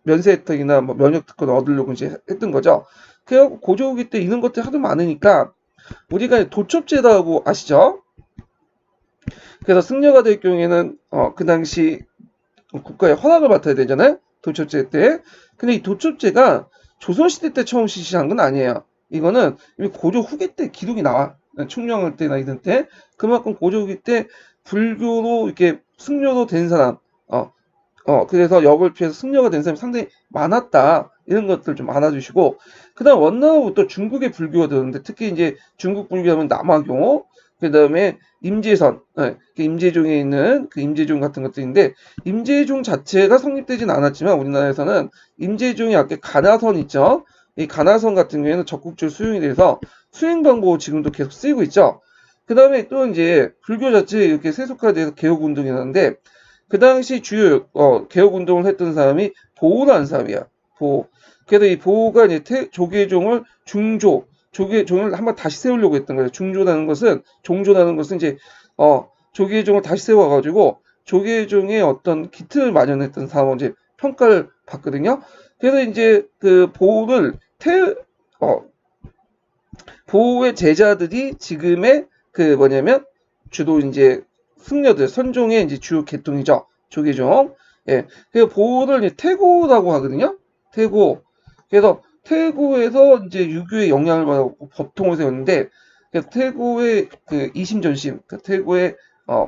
면세 혜택이나 뭐 면역 특권을 얻으려고 이제 했던 거죠. 그래갖고 고조기 때 이런 것들이 하도 많으니까 우리가 도첩제라고 아시죠? 그래서 승려가 될 경우에는 그 당시 국가의 허락을 받아야 되잖아요. 도첩제 때. 근데 이 도첩제가 조선시대 때 처음 실시한 건 아니에요. 이거는 고조 후기 때 기록이 나와. 충녕할 때나 이런 때. 그만큼 고조 후기 때 불교로 이렇게 승려로 된 사람, 그래서 역을 피해서 승려가 된 사람이 상당히 많았다. 이런 것들 좀 알아주시고, 그 다음 원나라부터 중국의 불교가 들었는데, 특히 이제 중국 불교하면 남화교, 그 다음에 임재선, 임재종에 있는 그 임재종 같은 것들인데, 임재종 자체가 성립되진 않았지만, 우리나라에서는 임재종이 아까 가나선 있죠? 이 가나선 같은 경우에는 적극적으로 수용이 돼서 수행 방법 지금도 계속 쓰이고 있죠. 그 다음에 또 이제 불교 자체에 이렇게 세속화돼서 개혁운동이 있었는데, 그 당시 주요 개혁 운동을 했던 사람이 보우라는 사람이야. 보우. 그래서 이 보우가 이제 조계종을 조계종을 한번 다시 세우려고 했던 거예요. 종조라는 것은 이제 조계종을 다시 세워가지고 조계종의 어떤 기틀을 마련했던 사람을 이제 평가를 받거든요. 그래서 이제 그 보우의 제자들이 지금의 그 뭐냐면 주로 이제 승려들, 선종의 이제 주요 계통이죠. 조계종. 예. 그래서 보호를 이제 태고라고 하거든요. 태고. 그래서 태고에서 이제 유교의 영향을 받고 법통을 세웠는데, 그래서 태고의 그 이심전심, 그 태고의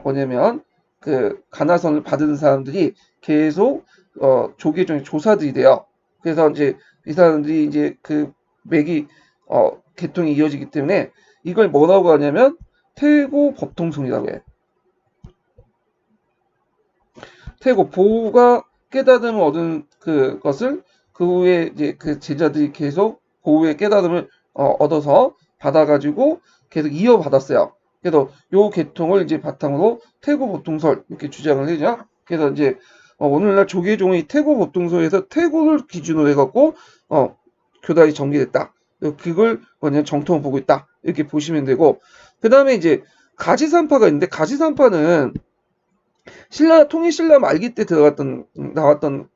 뭐냐면 그 가나선을 받은 사람들이 계속 조계종의 조사들이 돼요. 그래서 이제 이 사람들이 이제 그 맥이 계통이 이어지기 때문에 이걸 뭐라고 하냐면 태고 법통성이라고 해. 태고 보호가 깨달음을 얻은 그것을 그 후에 이제 그 제자들이 계속 보호의 깨달음을 얻어서 받아가지고 계속 이어받았어요. 그래서 요 계통을 이제 바탕으로 태고 법통설 이렇게 주장을 해죠. 그래서 이제 오늘날 조계종의 태고 법통설에서 태고를 기준으로 해갖고 교단이 전개됐다. 그걸 뭐냐 정통을 보고 있다. 이렇게 보시면 되고 그 다음에 이제 가지산파가 있는데 가지산파는 통일신라 말기 때 나왔던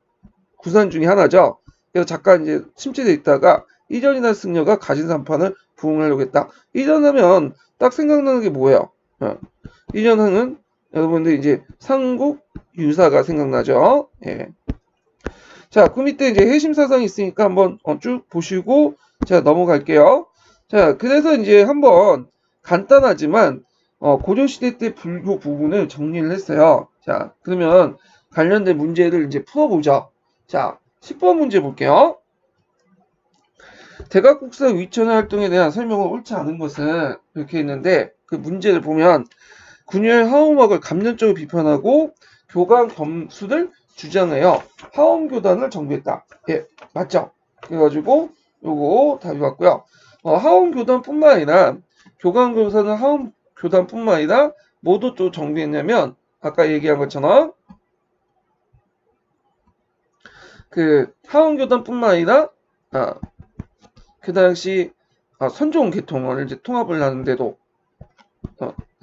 구산 중에 하나죠. 그래서 잠깐 이제 침체돼 있다가 이전이나 승려가 가진산판을 부흥하려고 했다. 이전하면 딱 생각나는 게 뭐예요? 이전하는 여러분들 이제 삼국 유사가 생각나죠. 예. 자, 그 밑에 이제 해심사상이 있으니까 한번 쭉 보시고 제가 넘어갈게요. 자, 그래서 이제 한번 간단하지만 고려시대 때 불교 부분을 정리를 했어요. 자, 그러면 관련된 문제를 이제 풀어보죠. 자, 10번 문제 볼게요. 대각국사 위천의 활동에 대한 설명은 옳지 않은 것은 이렇게 있는데 그 문제를 보면 군유의 하엄학을 감론적으로 비판하고 교감 겸수를 주장하여 하엄교단을 정비했다. 예, 맞죠? 그래가지고 요거 답이 맞고요. 하엄교단뿐만 아니라 교감교사는 하엄교단뿐만 아니라 모두 또 정비했냐면 아까 얘기한 것처럼 그 하원교단뿐만 아니라 그 당시 선종 계통을 이제 통합을 하는데도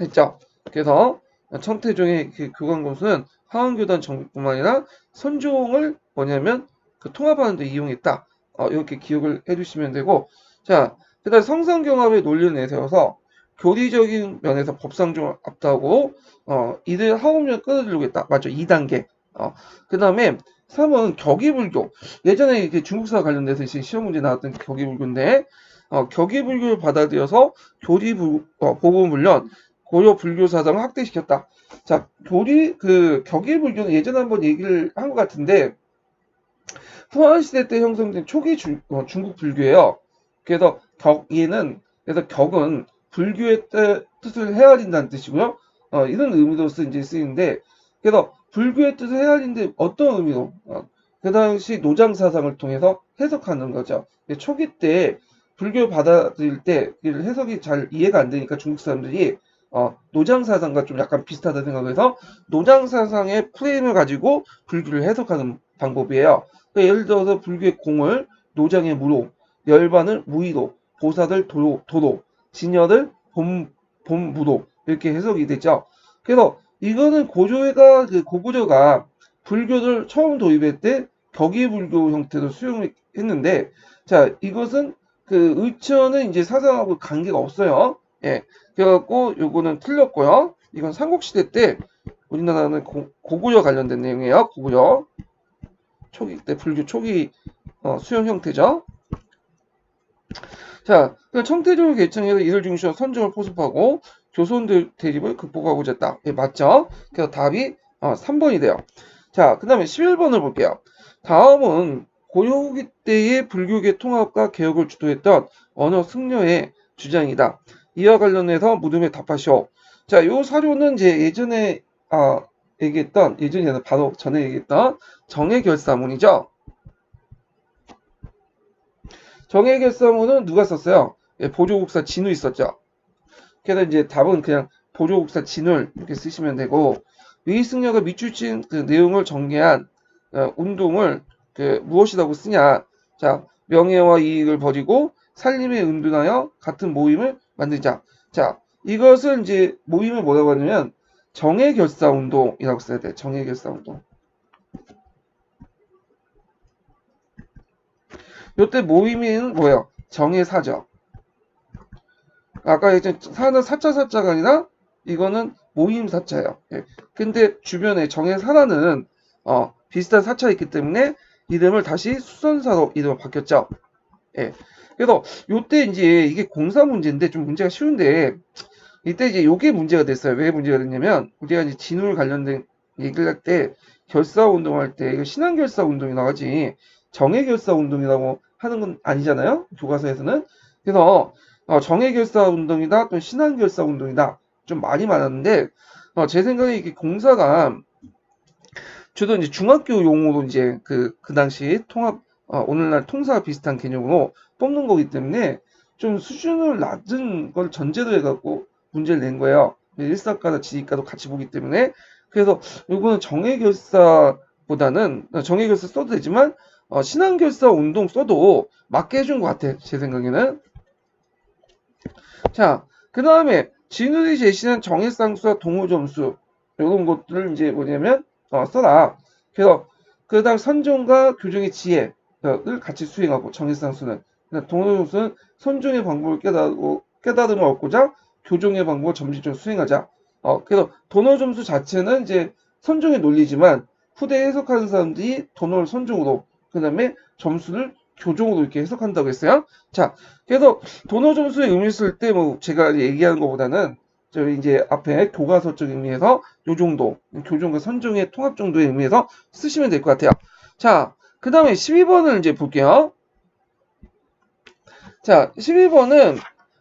했죠. 그래서 청태종의 그 교감검수는 하원교단 정비뿐만 아니라 선종을 뭐냐면 그 통합하는 데 이용했다. 이렇게 기억을 해주시면 되고 자 그다음 성상경합의 논리를 내세워서 교리적인 면에서 법상종을 앞두고 이들 하원을 끌어들이려고 했다. 맞죠? 2단계. 그 다음에 3은 격의불교. 예전에 이렇게 중국사 관련돼서 이제 시험 문제 나왔던 격의불교인데, 격의불교를 받아들여서 보급물론 고려 불교 사상을 확대시켰다. 자, 격의불교는 예전에 한번 얘기를 한 것 같은데, 후한시대 때 형성된 초기 중국 불교예요. 그래서 그래서 격은 불교의 뜻을 헤아린다는 뜻이고요. 이런 의미로서 이제 쓰이는데, 그래서 불교의 뜻을 헤아리는데 어떤 의미로? 그 당시 노장 사상을 통해서 해석하는 거죠. 초기 때 불교 받아들일 때 해석이 잘 이해가 안 되니까 중국 사람들이 노장 사상과 좀 약간 비슷하다 생각해서 노장 사상의 프레임을 가지고 불교를 해석하는 방법이에요. 그러니까 예를 들어서 불교의 공을 노장의 무로, 열반을 무의로, 보살을 도로, 진열을 본무로 이렇게 해석이 되죠. 그래서 이거는 고조가 그 고구려가 불교를 처음 도입할 때 격의불교 형태로 수용했는데, 자 이것은 그 의천은 이제 사상하고 관계가 없어요. 예, 그래갖고 요거는 틀렸고요. 이건 삼국시대 때 우리나라는 고구려 관련된 내용이에요. 고구려 초기 때 불교 초기 수용 형태죠. 자, 청태조를 개청해서 이들 중시와 선정을 포섭하고 조선 대립을 극복하고자 했다. 예, 맞죠? 그래서 답이 3번이 돼요. 자, 그 다음에 11번을 볼게요. 다음은 고려 후기 때의 불교계 통합과 개혁을 주도했던 언어 승려의 주장이다. 이와 관련해서 물음에 답하시오. 자, 요 사료는 이제 예전에 얘기했던, 예전이 아니라 바로 전에 얘기했던 정해결사문이죠. 정해결사문은 누가 썼어요? 예, 보조국사 진우 있었죠. 그래서 이제 답은 그냥 보조국사 진을 이렇게 쓰시면 되고, 위승려가 밑줄친 그 내용을 전개한 운동을 무엇이라고 쓰냐? 자, 명예와 이익을 버리고 살림에 은둔하여 같은 모임을 만들자. 자, 이것을 이제 모임을 뭐라고 하냐면 정해결사 운동이라고 써야 돼. 정해결사 운동. 요때 모임은 뭐예요? 정해사죠. 아까 얘기했던 사는 사자가 아니라 이거는 모임 사자예요. 예. 근데 주변에 정해사라는 비슷한 사자가 있기 때문에 이름을 다시 수선사로 이름을 바뀌었죠. 예. 그래서 요때 이제 이게 공사 문제인데 좀 문제가 쉬운데 이때 이제 요게 문제가 됐어요. 왜 문제가 됐냐면 우리가 이제 진울 관련된 얘기를 할 때 결사 운동할 때 이거 신앙 결사 운동이 나가지 정해 결사 운동이라고 하는 건 아니잖아요. 교과서에서는. 그래서 정해 결사 운동이다 또 신앙 결사 운동이다 좀 많이 많았는데 제 생각에 이게 공사가 주로 이제 중학교 용어로 이제 그 당시 통합 오늘날 통사 비슷한 개념으로 뽑는 거기 때문에 좀 수준을 낮은 걸 전제로 해갖고 문제를 낸 거예요. 일사과나 지리과도 같이 보기 때문에 그래서 이거는 정해결사보다는 정해결사 써도 되지만 신앙결사 운동 써도 맞게 해준 것 같아 제 생각에는. 자, 그 다음에 진우이 제시한 정해상수와 동호점수 이런 것들을 이제 뭐냐면 써라. 그래서 그 다음 선종과 교정의 지혜를 같이 수행하고 정해상수는 동호점수는 선종의 방법을 깨달음을 얻고자 교정의 방법을 점진적으로 수행하자. 그래서 도노점수 자체는 이제 선종의 논리지만 후대 해석하는 사람들이 도노를 선종으로 그 다음에 점수를 교정으로 이렇게 해석한다고 했어요. 자, 그래서 도너 점수의 의미 쓸 때 뭐 제가 얘기하는 것보다는 저희 이제 앞에 교과서적 의미에서 요 정도 교정과 선종의 통합 정도의 의미에서 쓰시면 될 것 같아요. 자, 그 다음에 12번을 이제 볼게요. 자, 12번은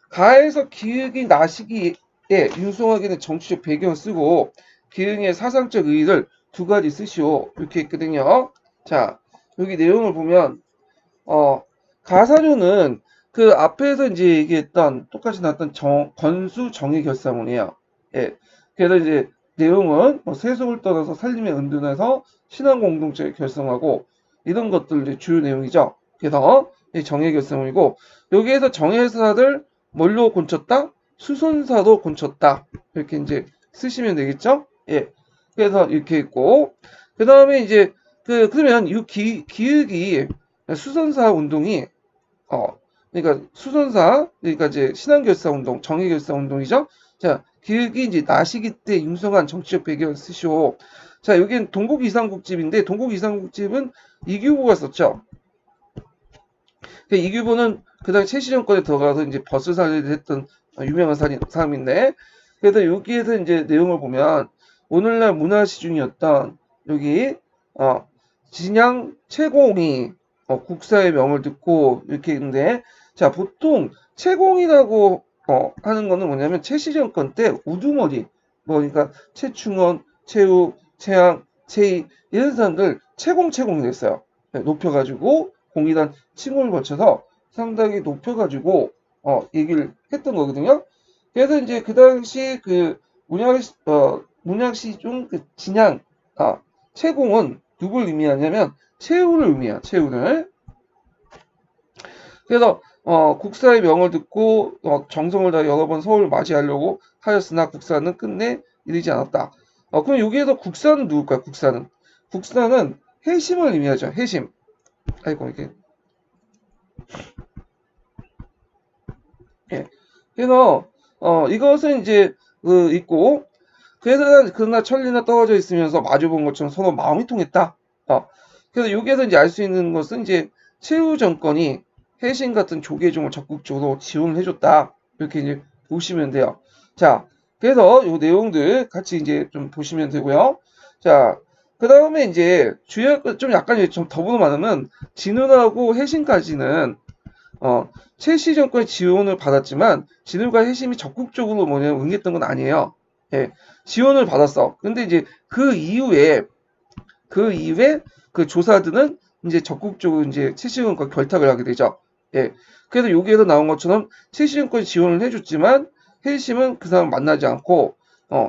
가에서 기역이 나시기에 융성하게 된 정치적 배경을 쓰고 기흥의 사상적 의의를 두 가지 쓰시오. 이렇게 했거든요. 자, 여기 내용을 보면 가사료는 그 앞에서 이제 얘기했던 똑같이 나왔던 건수 정의 결사문이에요. 예. 그래서 이제 내용은 세속을 떠나서 살림에 은둔해서 신앙 공동체를 결성하고 이런 것들 이제 주요 내용이죠. 그래서 이 정의 결사문이고 여기에서 정의사를 뭘로 곤쳤다? 수선사로 곤쳤다. 이렇게 이제 쓰시면 되겠죠? 예. 그래서 이렇게 있고 그 다음에 이제 그러면 이 기획이 수선사 운동이 그러니까 수선사 그러니까 이제 신앙결사 운동, 정의결사 운동이죠. 자, 기획이 이제 나시기 때 융성한 정치적 배경을 쓰시오. 자, 여기는 동국 이상국집인데 동국 이상국집은 이규보가 썼죠. 이규보는 그 당시 최씨 정권에 들어가서 이제 버스살이를 했던 유명한 사람인데 그래서 여기에서 이제 내용을 보면 오늘날 문화시중이었던 여기 진양 채공이 국사의 명을 듣고 이렇게 있는데 자 보통 채공이라고 하는 거는 뭐냐면 최씨 정권 때 우두머리 뭐 그러니까 최충원, 최우, 최양, 최희 이런 사람들 채공이 됐어요. 높여가지고 공이란 칭호를 거쳐서 상당히 높여가지고 얘기를 했던 거거든요. 그래서 이제 그 당시 그 문양시 중 그 진양 채공은 누굴 의미하냐면 최후를 의미해요. 최후를. 그래서 국사의 명을 듣고 정성을 다해 여러 번 서울을 맞이하려고 하였으나 국사는 끝내 이르지 않았다. 그럼 여기에서 국사는 누굴까요? 국사는 해심을 의미하죠. 해심. 아이고 이게. 예. 그래서 이것은 이제 있고 그러나 천리나 떨어져 있으면서 마주본 것처럼 서로 마음이 통했다. 그래서 여기에서 이제 알 수 있는 것은 이제 최후 정권이 해신 같은 조계종을 적극적으로 지원을 해줬다. 이렇게 이제 보시면 돼요. 자, 그래서 요 내용들 같이 이제 좀 보시면 되고요. 자, 그 다음에 이제 주요 좀 약간 이제 좀 더불어 말하면 진운하고 해신까지는 최씨 정권의 지원을 받았지만 진울과 해심이 적극적으로 응했던 건 아니에요. 예, 지원을 받았어. 근데 이제 그 이후에 그 조사들은 이제 적극적으로 이제 최씨 정권과 결탁을 하게 되죠. 예, 그래서 여기에서 나온 것처럼 최씨 정권이 지원을 해줬지만 해심은 그 사람 만나지 않고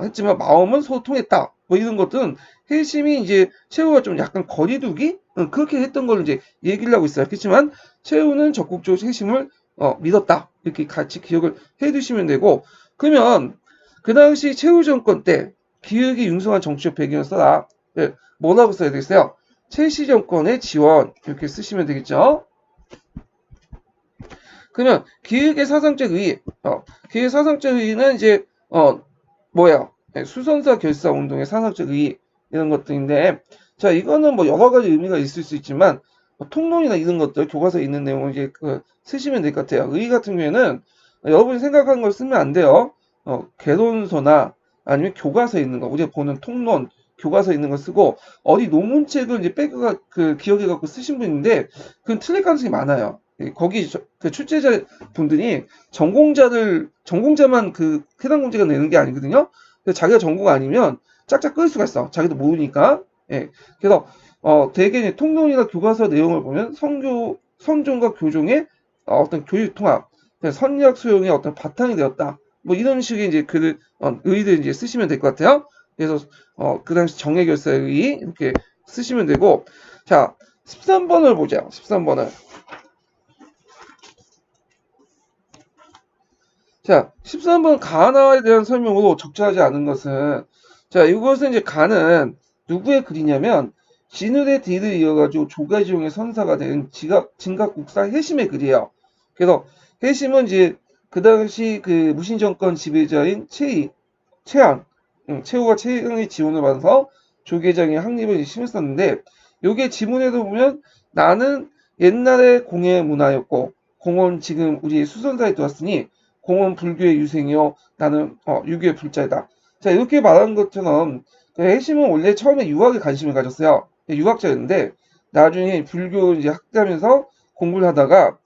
했지만 마음은 소통했다. 뭐 이런 것들은 해심이 이제 최후와 좀 약간 거리두기 그렇게 했던 걸 이제 얘기를 하고 있어요. 그렇지만 최후는 적극적으로 해심을 믿었다. 이렇게 같이 기억을 해두시면 되고 그러면 그 당시 최후 정권 때 기획이 융성한 정치적 배경을 써라. 예, 뭐라고 써야 되겠어요? 최씨 정권의 지원 이렇게 쓰시면 되겠죠. 그러면 기획의 사상적 의의, 기획의 사상적 의의는 이제 뭐야? 수선사 결사 운동의 사상적 의의 이런 것들인데, 자 이거는 뭐 여러 가지 의미가 있을 수 있지만 통론이나 이런 것들 교과서에 있는 내용을 이제 쓰시면 될 것 같아요. 의의 같은 경우에는 여러분이 생각한 걸 쓰면 안 돼요. 개론서나 아니면 교과서에 있는 거, 우리가 보는 통론, 교과서에 있는 거 쓰고 어디 논문책을 이제 빼가 기억해 갖고 쓰신 분인데 그건 틀릴 가능성이 많아요. 거기 그 출제자 분들이 전공자만 그 해당 문제가 내는 게 아니거든요. 그래서 자기가 전공 아니면 짝짝 끌 수가 있어. 자기도 모르니까. 예. 그래서 대개 이제 통론이나 교과서 내용을 보면 선종과 교종의 어떤 교육 통합, 선약 수용의 어떤 바탕이 되었다. 뭐 이런 식의 이제 글을 의의를 이제 쓰시면 될 것 같아요. 그래서 그 당시 정예결사의 의의 이렇게 쓰시면 되고 자 13번을 보자. 13번을. 자, 13번 가나에 대한 설명으로 적절하지 않은 것은 자, 이것은 이제 가는 누구의 글이냐면 진울의 뒤를 이어가지고 조가지용의 선사가 된 진각국사 해심의 글이에요. 그래서 해심은 이제 그 당시 그 무신정권 지배자인 최후가 최양의 지원을 받아서 조계장의 확립을 심했었는데 요게 지문에도 보면 나는 옛날의 공예 문화였고 공은 지금 우리 수선사에 들어왔으니 공은 불교의 유생이요 나는 유교의 불자이다. 자 이렇게 말한 것처럼 해심은 원래 처음에 유학에 관심을 가졌어요. 유학자였는데 나중에 불교 이제 학자면서 공부를 하다가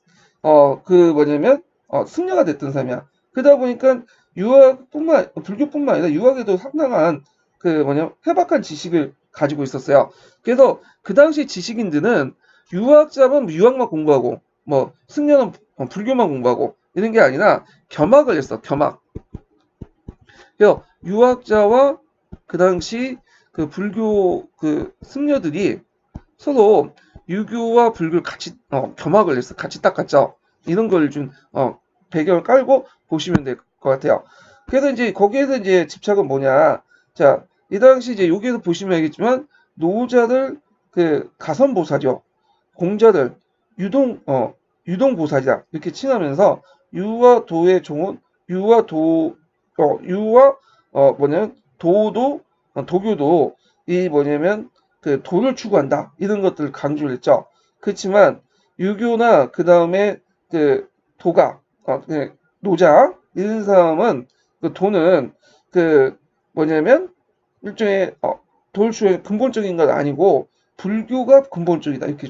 그 뭐냐면 승려가 됐던 사람이야. 그러다 보니까 불교뿐만 아니라 유학에도 상당한 그 뭐냐 해박한 지식을 가지고 있었어요. 그래서 그 당시 지식인들은 유학자면 유학만 공부하고 뭐 승려는 불교만 공부하고 이런 게 아니라 겸학을 했어. 겸학. 그래서 유학자와 그 당시 그 불교 그 승려들이 서로 유교와 불교를 같이 겸학을 했어. 같이 닦았죠. 이런 걸 좀 배경을 깔고 보시면 될 것 같아요. 그래서 이제 거기에서 이제 집착은 뭐냐? 자, 이 당시 이제 여기에서 보시면 알겠지만 노자들 그 가선보사죠. 공자들 유동보살이다 이렇게 칭하면서 유와 도의 종은 유와 뭐냐면 도교도 이 뭐냐면 그 도를 추구한다 이런 것들을 강조를 했죠. 그렇지만 유교나 그 다음에 그 도가 그 노자 이런 사람은 그 도는 그 뭐냐면 일종의 도를 추구의 근본적인 건 아니고 불교가 근본적이다 이렇게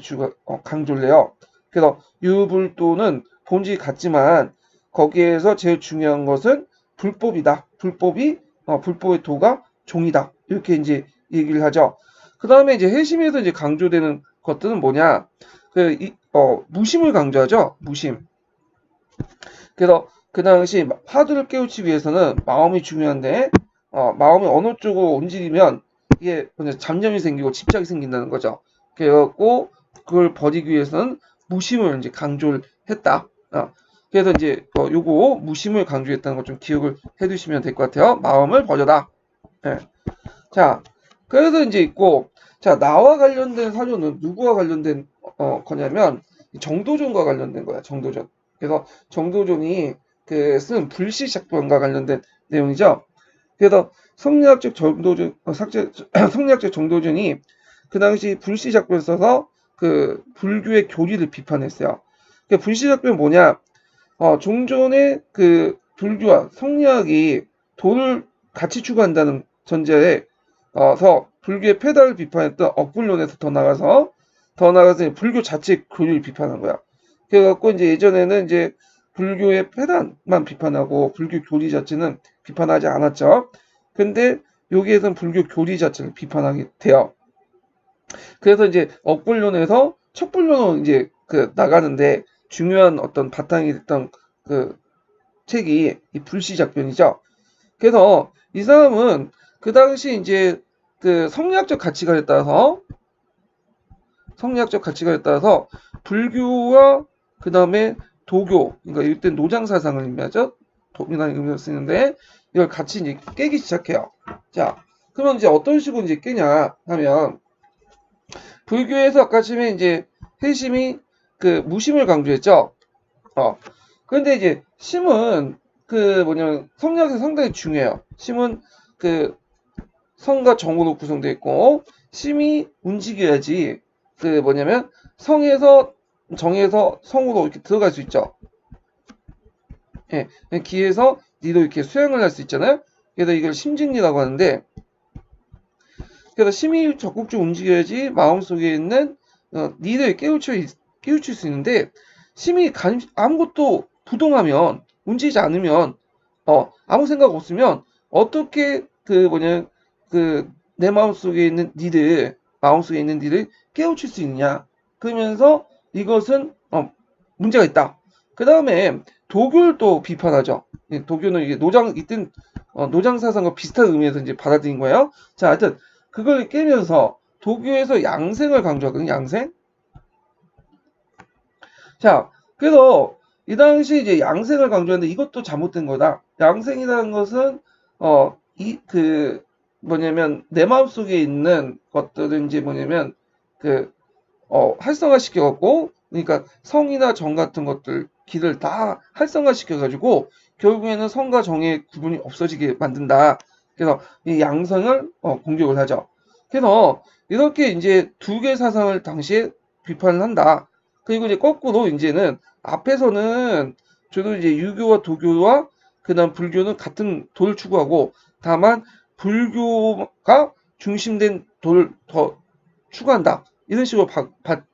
강조를 해요. 그래서 유불도는 본질이 같지만 거기에서 제일 중요한 것은 불법이다. 불법의 도가 종이다. 이렇게 이제 얘기를 하죠. 그 다음에 이제 해심에서 이제 강조되는 것들은 뭐냐? 무심을 강조하죠. 무심. 그래서 그 당시 화두를 깨우치기 위해서는 마음이 중요한데, 마음이 어느 쪽으로 움직이면 이게 잡념이 생기고 집착이 생긴다는 거죠. 그래갖고 그걸 버리기 위해서는 무심을 이제 강조를 했다. 그래서 이제 요거 무심을 강조했다는 거 좀 기억을 해두시면 될 것 같아요. 마음을 버려라. 예. 자, 그래서 이제 있고, 자, 나와 관련된 사료는 누구와 관련된 거냐면 정도전과 관련된 거야. 정도전. 그래서 정도전이 쓴 불시작변과 관련된 내용이죠. 그래서 성리학적 정도전, 성리학적 정도전이 그 당시 불시작변 써서 그 불교의 교리를 비판했어요. 그 불시작변 뭐냐? 종전의 그 불교와 성리학이 도를 같이 추구한다는 전제에 서 불교의 폐달을 비판했던 억불론에서 더 나가서 불교 자체 교리를 비판한 거야. 그래갖고 이제 예전에는 이제 불교의 폐단만 비판하고 불교 교리 자체는 비판하지 않았죠. 근데 여기에서는 불교 교리 자체를 비판하게 돼요. 그래서 이제 억불론에서 척불론으로 이제 나가는데 중요한 어떤 바탕이 됐던 그 책이 이 불시작변이죠. 그래서 이 사람은 그 당시 이제 성리학적 가치관에 따라서 불교와 그 다음에 도교, 그러니까 이때 노장 사상을 의미하죠. 도민한 의미를 쓰는데 이걸 같이 이제 깨기 시작해요. 자, 그러면 이제 어떤 식으로 이제 깨냐 하면 불교에서 아까 전에 이제 회심이 무심을 강조했죠. 그런데 이제 심은 뭐냐면 성리학에서 상당히 중요해요. 심은 성과 정으로 구성되어 있고 심이 움직여야지 뭐냐면 성에서 정에서 성으로 이렇게 들어갈 수 있죠. 예, 기에서 니도 이렇게 수행을 할 수 있잖아요. 그래서 이걸 심진리라고 하는데, 그래서 심이 적극적으로 움직여야지 마음속에 있는 니를 깨우칠 수 있는데, 심이 아무것도 부동하면 움직이지 않으면 아무 생각 없으면 어떻게 내 마음속에 있는 마음속에 있는 니를 깨우칠 수 있느냐. 그러면서 이것은 문제가 있다. 그 다음에 도교를 또 비판하죠. 도교는 이게 노장 사상과 비슷한 의미에서 이제 받아들인 거예요. 자, 하여튼 그걸 깨면서 도교에서 양생을 강조하거든요. 양생. 자, 그래서 이 당시 이제 양생을 강조하는데 이것도 잘못된 거다. 양생이라는 것은 뭐냐면 내 마음속에 있는 것들은 이제 뭐냐면 활성화 시켜갖고, 그러니까 성이나 정 같은 것들 기를 다 활성화 시켜가지고 결국에는 성과 정의 구분이 없어지게 만든다. 그래서 이 양성을 공격을 하죠. 그래서 이렇게 이제 두 개의 사상을 당시에 비판을 한다. 그리고 이제 거꾸로 이제는 앞에서는 저도 이제 유교와 도교와 그다음 불교는 같은 도를 추구하고, 다만 불교가 중심된 도를 더 추구한다. 이런 식으로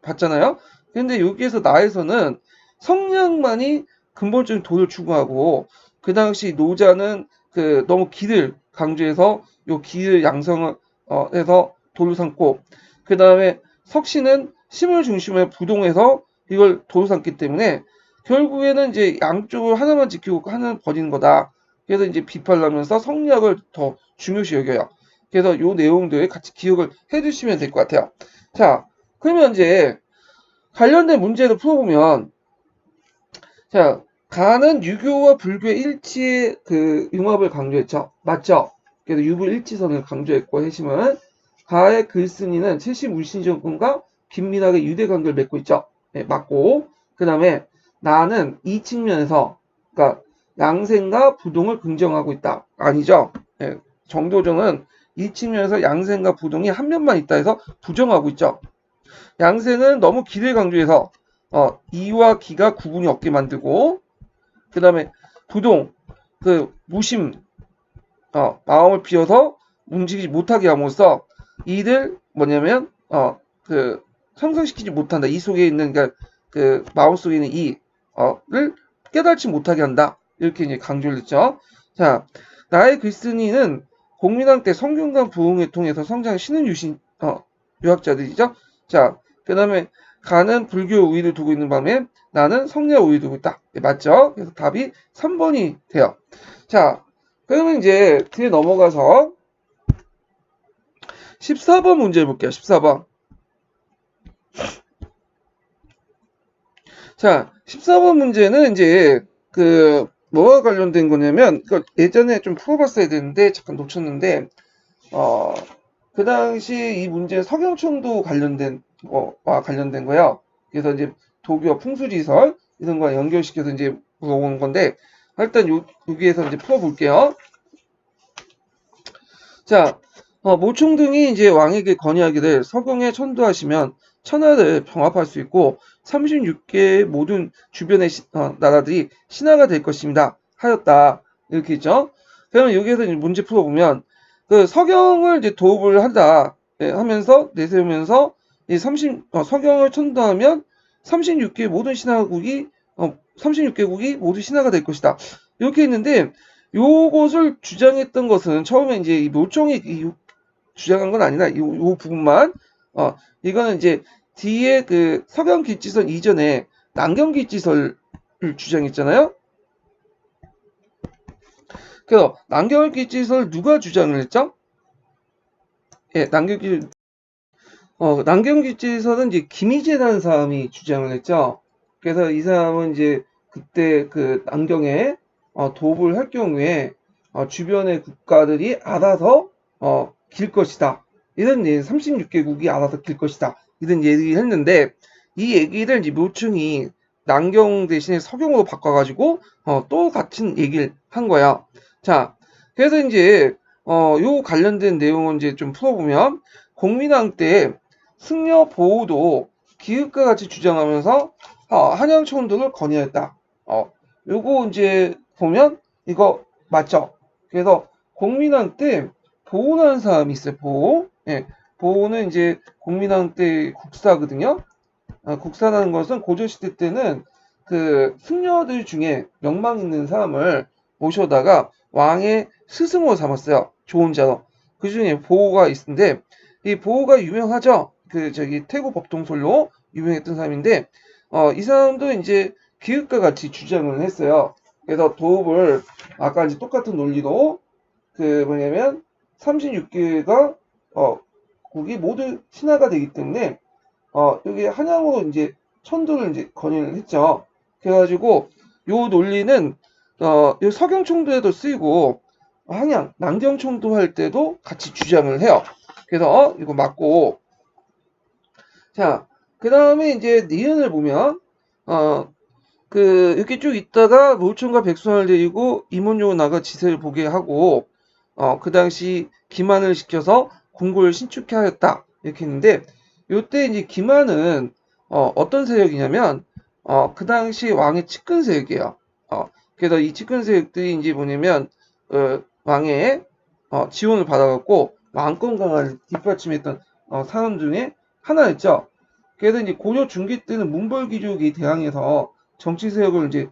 봤잖아요. 근데 여기에서 나에서는 성량만이 근본적인 도를 추구하고, 그 당시 노자는 너무 기를 강조해서 요 기를 양성을 해서 도를 삼고, 그 다음에 석신은 심을 중심으로 부동해서 이걸 도를 삼기 때문에 결국에는 이제 양쪽을 하나만 지키고 하나는 버리는 거다. 그래서 이제 비판을 하면서 성리학을 더 중요시 여겨요. 그래서 요 내용들 같이 기억을 해주시면 될 것 같아요. 자, 그러면 이제 관련된 문제를 풀어보면, 자, 가는 유교와 불교의 일치의 융합을 강조했죠. 맞죠? 그래서 유불일치선을 강조했고, 해심은 가의 글쓴이는 70물신정권과 긴밀하게 유대 관계를 맺고 있죠. 네, 맞고, 그 다음에 나는 이 측면에서, 그러니까 양생과 부동을 긍정하고 있다. 아니죠? 네, 정도전은 이 측면에서 양생과 부동이 한 면만 있다 해서 부정하고 있죠. 양생은 너무 기를 강조해서 이와 기가 구분이 없게 만들고, 그 다음에 부동, 무심, 마음을 비워서 움직이지 못하게 함으로써 이를 뭐냐면 형성시키지 못한다. 이 속에 있는 마음 속에 있는 이를 깨닫지 못하게 한다. 이렇게 이제 강조를 했죠. 자, 나의 글쓴이는 공민왕 때 성균관 부흥을 통해서 성장한 신은 유학자들이죠. 자, 그 다음에 가는 불교 우위를 두고 있는 반면에 나는 성리학 우위를 두고 있다. 네, 맞죠? 그래서 답이 3번이 돼요. 자, 그러면 이제 뒤에 넘어가서 14번 문제 볼게요. 14번. 자, 14번 문제는 이제 뭐와 관련된 거냐면 예전에 좀 풀어봤어야 되는데 잠깐 놓쳤는데 어, 그 당시 이 문제 석영천도 관련된 거와 관련된 거예요. 그래서 이제 도교 풍수지설 이런 거와 연결시켜서 이제 물어보는 건데 일단 여기에서 이제 풀어볼게요. 자, 모총등이 이제 왕에게 건의하기를 서경에 천도하시면 천하를 병합할 수 있고 36개의 모든 주변의 나라들이 신하가 될 것입니다. 하였다. 이렇게 있죠. 그러면 여기에서 이제 문제 풀어보면 그 서경을 이제 도읍을 한다. 예, 하면서 내세우면서 이 서경을 천도하면 36개 모든 신하국이 36개국이 모두 신하가 될 것이다. 이렇게 했는데 요것을 주장했던 것은 처음에 이제 이 묘총이 주장한 건 아니라 요 부분만 이거는 이제 뒤에 그 서경기지설 이전에 남경기지설을 주장했잖아요. 그래서 남경기지설 누가 주장을 했죠? 예, 남경기지설은 이제 김희재라는 사람이 주장을 했죠. 그래서 이 사람은 이제 그때 그 남경에 도읍을 할 경우에 주변의 국가들이 알아서 길 것이다. 이런 36개국이 알아서 길 것이다. 이런 얘기를 했는데 이 얘기를 이제 묘충이 남경 대신에 서경으로 바꿔가지고 또 같은 얘기를 한 거야. 자, 그래서 이제 요 관련된 내용을 이제 좀 풀어보면 공민왕 때 승려 보호도 기획과 같이 주장하면서 한양천도를 건의했다. 요거 이제 보면 이거 맞죠? 그래서 공민왕 때 보호라는 사람이 있어요. 보호. 예, 보호는 이제 공민왕 때 국사거든요. 국사라는 것은 고조시대 때는 그 승려들 중에 명망 있는 사람을 모셔다가 왕의 스승으로 삼았어요. 좋은 자로. 그 중에 보호가 있는데 이 보호가 유명하죠. 그 저기 태국 법통솔로 유명했던 사람인데 이 사람도 이제 기획과 같이 주장을 했어요. 그래서 도읍을 아까 이제 똑같은 논리로 그 뭐냐면 36개가 국이 모두 신하가 되기 때문에 여기 한양으로 이제 천도를 이제 건의를 했죠. 그래가지고 요 논리는 요 서경총도에도 쓰이고 한양 남경총도 할 때도 같이 주장을 해요. 그래서 이거 맞고 자, 그 다음에 이제 니은을 보면 이렇게 쭉 있다가 노총과 백성을 데리고 이문용 나가 지세를 보게 하고 그 당시 기만을 시켜서 궁궐을 신축해 하였다 이렇게 했는데 요때 이제 기만은 어떤 세력이냐면 그 당시 왕의 측근 세력이에요. 그래서 이 측근 세력들이 이제 뭐냐면 왕의 지원을 받아갖고 왕권 강화를 뒷받침했던 사람 중에 하나였죠. 그래서 이제 고려 중기 때는 문벌귀족이 대항해서 정치 세력을 이제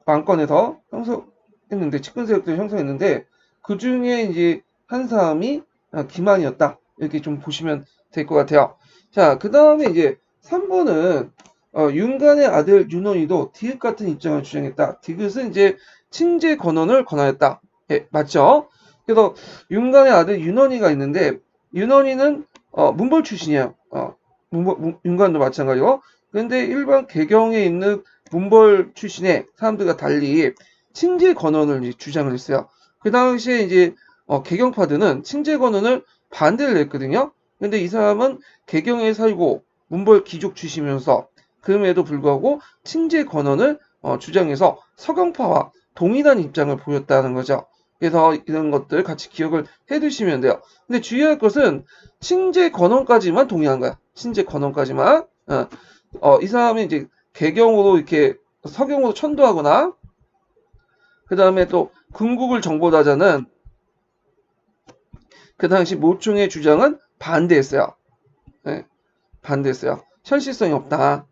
왕권에서 형성했는데 측근 세력들을 형성했는데 그 중에 이제 한 사람이 기만이었다 이렇게 좀 보시면 될 것 같아요. 자, 그 다음에 이제 3번은 윤간의 아들 윤원이도 디귿 같은 입장을 주장했다. 디귿은 이제 친제 권원을 권하였다. 예, 맞죠? 그래서 윤간의 아들 윤원이가 있는데 윤원이는 문벌 출신이에요. 윤관도 마찬가지고. 그런데 일반 개경에 있는 문벌 출신의 사람들과 달리 친제 권원을 이제 주장을 했어요. 그 당시에 이제 개경파들은 친제 권원을 반대를 했거든요. 근데 이 사람은 개경에 살고 문벌 귀족 출신이면서 그럼에도 불구하고 친제 권원을 주장해서 서경파와 동일한 입장을 보였다는 거죠. 그래서 이런 것들 같이 기억을 해두시면 돼요. 근데 주의할 것은 친제 권원까지만 동의한 거야. 친제 권원까지만. 이 사람이 이제 개경으로 이렇게 서경으로 천도하거나 그 다음에 또 궁극을 정벌하자는 그 당시 모충의 주장은 반대했어요. 네, 반대했어요. 현실성이 없다.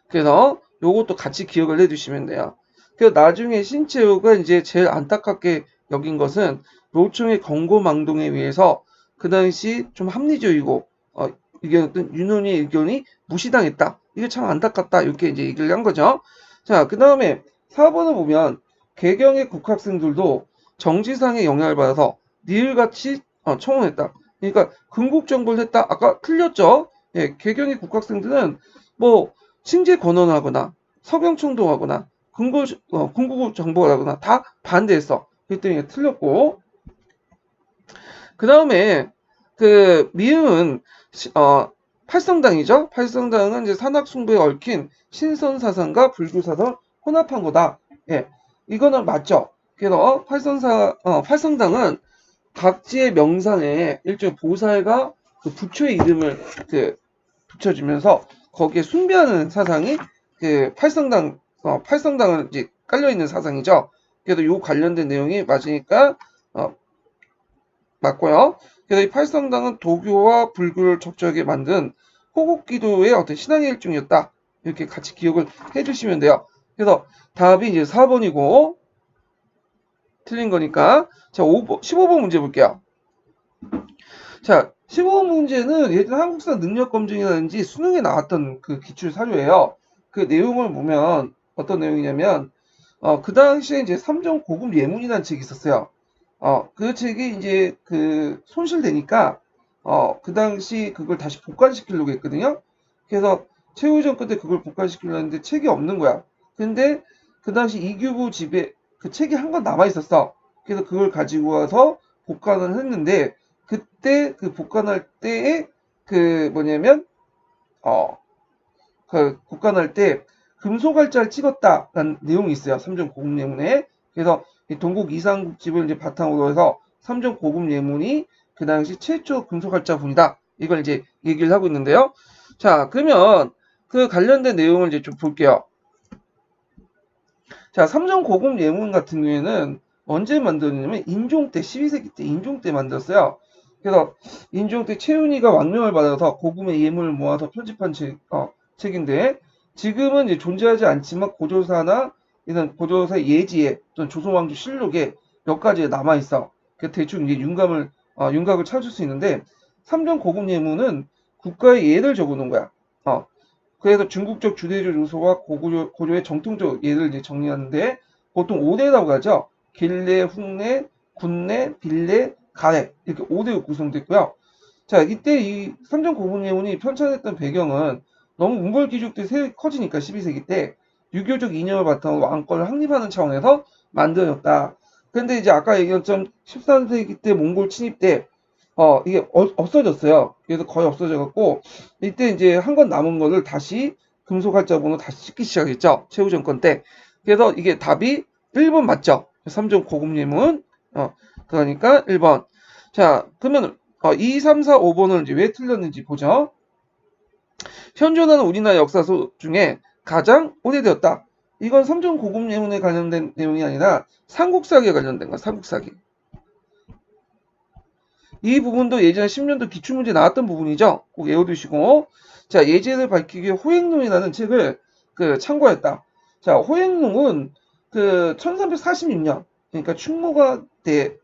그래서 요것도 같이 기억을 해두시면 돼요. 그래서 나중에 신채호가 이제 제일 안타깝게 여긴 것은 노총의 권고망동에 의해서 그 당시 좀 합리적이고 의견이었던 윤원희의 의견이 무시당했다. 이게 참 안타깝다. 이렇게 이제 얘기를 한 거죠. 자, 그 다음에 4번을 보면 개경의 국학생들도 정치상의 영향을 받아서 니을같이 청원했다. 그러니까 건국 정벌을 했다. 아까 틀렸죠? 예, 개경의 국학생들은 뭐 칭제 권원을 하거나 서경 총동하거나 군국 정벌을 하거나 다 반대했어. 그랬더니 틀렸고 그 다음에 그 미음은 팔성당이죠. 팔성당은 이제 산악숭배에 얽힌 신선사상과 불교사상 혼합한 거다. 예, 이거는 맞죠. 그래서 팔성당은 각지의 명상에 일종의 보살과 그 부처의 이름을 그 붙여주면서 거기에 숭배하는 사상이 그 팔성당을 이제 깔려 있는 사상이죠. 그래서 요 관련된 내용이 맞으니까 맞고요. 그래서 이 팔성당은 도교와 불교를 적절하게 만든 호국기도의 어떤 신앙의 일종이었다. 이렇게 같이 기억을 해주시면 돼요. 그래서 답이 이제 4번이고 틀린 거니까 자 15번 문제 볼게요. 자 15번 문제는 예전 한국사 능력검증이라든지 수능에 나왔던 그 기출 사료예요. 그 내용을 보면 어떤 내용이냐면 그 당시에 이제 삼정 고급 예문이라는 책이 있었어요. 그 책이 이제 그 손실되니까 그 당시 그걸 다시 복관시키려고 했거든요. 그래서 최후 정권 때 그걸 복관시키려고 했는데 책이 없는 거야. 근데 그 당시 이규부 집에 그 책이 한 권 남아 있었어. 그래서 그걸 가지고 와서 복관을 했는데 그때 그 복관할 때에 그 뭐냐면 어 그 복관할 때 금소갈자를 찍었다라는 내용이 있어요. 삼정 고급 예문에. 그래서 이 동국 이상국집을 이제 바탕으로 해서 삼정 고급 예문이 그 당시 최초 금소갈자 분이다. 이걸 이제 얘기를 하고 있는데요. 자, 그러면 그 관련된 내용을 이제 좀 볼게요. 자, 삼정 고급 예문 같은 경우에는 언제 만들었냐면 인종 때 12세기 때 인종 때 만들었어요. 그래서 인종 때 채윤이가 왕명을 받아서 고금의 예문을 모아서 편집한 책인데 지금은 이제 존재하지 않지만 고조사나 이런 고조사 예지에 또는 조선왕조 실록에 몇 가지 남아 있어. 그 대충 이제 윤곽을 찾을 수 있는데 삼정 고금 예문은 국가의 예를 적어놓은 거야. 그래서 중국적 주대조 요소와 고조의 정통적 예를 이제 정리하는데 보통 5대라고 하죠. 길내, 훅내, 군내, 빌내, 가래 이렇게 5대로 구성됐고요. 자, 이때 이 삼정 고분 예문이 편찬했던 배경은 너무 몽골 귀족들이 세력이 커지니까 12세기 때 유교적 이념을 바탕으로 왕권을 확립하는 차원에서 만들어졌다. 근데 이제 아까 얘기한 점 13세기 때 몽골 침입 때 이게 없어졌어요. 그래서 거의 없어져갖고 이때 이제 한 권 남은 거를 다시 금속활자본으로 다시 찍기 시작했죠. 최후 정권 때. 그래서 이게 답이 1번 맞죠. 3종 고급 예문. 그러니까 1번. 자, 그러면 2, 3, 4, 5번은 이제 왜 틀렸는지 보죠. 현존하는 우리나라 역사서 중에 가장 오래되었다. 이건 3종 고급 예문에 관련된 내용이 아니라 삼국사기에 관련된 거야. 삼국사기. 이 부분도 예전에 10년도 기출문제 나왔던 부분이죠. 꼭 외워두시고. 자, 예제를 밝히기 위해 호행론이라는 책을 참고했다. 자, 호행론은 1346년, 그러니까 충무가 때,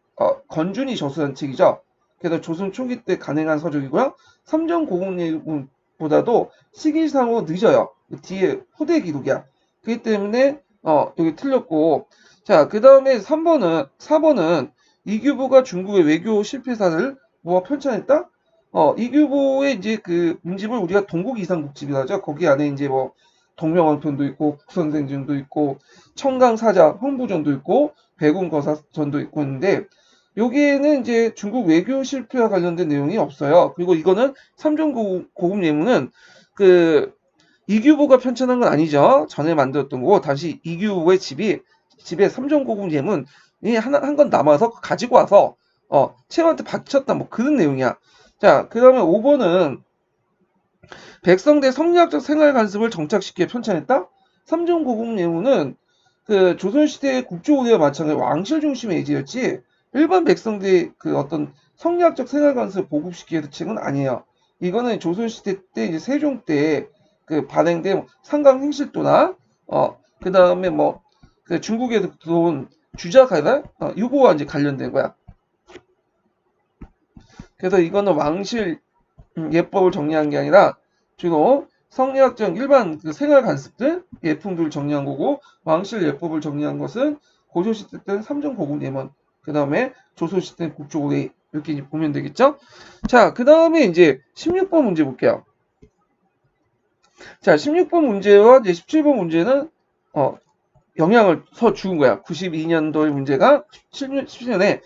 건준이 저술한 책이죠. 그래서 조선 초기 때 간행한 서적이고요. 삼정고금예보다도 시기상으로 늦어요. 뒤에 후대 기록이야. 그렇기 때문에, 여기 틀렸고. 자, 그 다음에 4번은 이규보가 중국의 외교 실패사를 모아 편찬했다? 이규보의 이제 그 문집을 우리가 동국 이상국집이라 하죠. 거기 안에 이제 뭐 동명원편도 있고 국선생전도 있고 청강사자 홍보전도 있고 백운거사전도 있고 있는데 여기에는 이제 중국 외교 실패와 관련된 내용이 없어요. 그리고 이거는 삼종고급 예문은 그 이규보가 편찬한 건 아니죠. 전에 만들었던 거고 다시 이규보의 집에 삼종고급 예문 한 건 남아서 가지고 와서 채원한테 바쳤다 뭐 그런 내용이야. 자, 그 다음에 5번은 백성대 성리학적 생활 관습을 정착시켜 편찬했다. 삼종고금 예문은 그 조선시대 국조우대와 마찬가지로 왕실 중심의 예지였지 일반 백성대 그 어떤 성리학적 생활 관습을 보급시키기 위해서 책은 아니에요. 이거는 조선시대 때 이제 세종 때 그 발행된 상강 행실도나 그 다음에 뭐 그 중국에서 들어온 주자가가 이거와 이제 관련된 거야. 그래서 이거는 왕실 예법을 정리한 게 아니라 주로 성리학적 일반 그 생활 관습들, 예품들을 정리한 거고, 왕실 예법을 정리한 것은 고조시대 때는 삼정고분 예문, 그 다음에 조선시대 때는 국조고레이 이렇게 이제 보면 되겠죠? 자, 그 다음에 이제 16번 문제 볼게요. 자, 16번 문제와 이제 17번 문제는 영향을 준 거야. 92년도의 문제가 17년에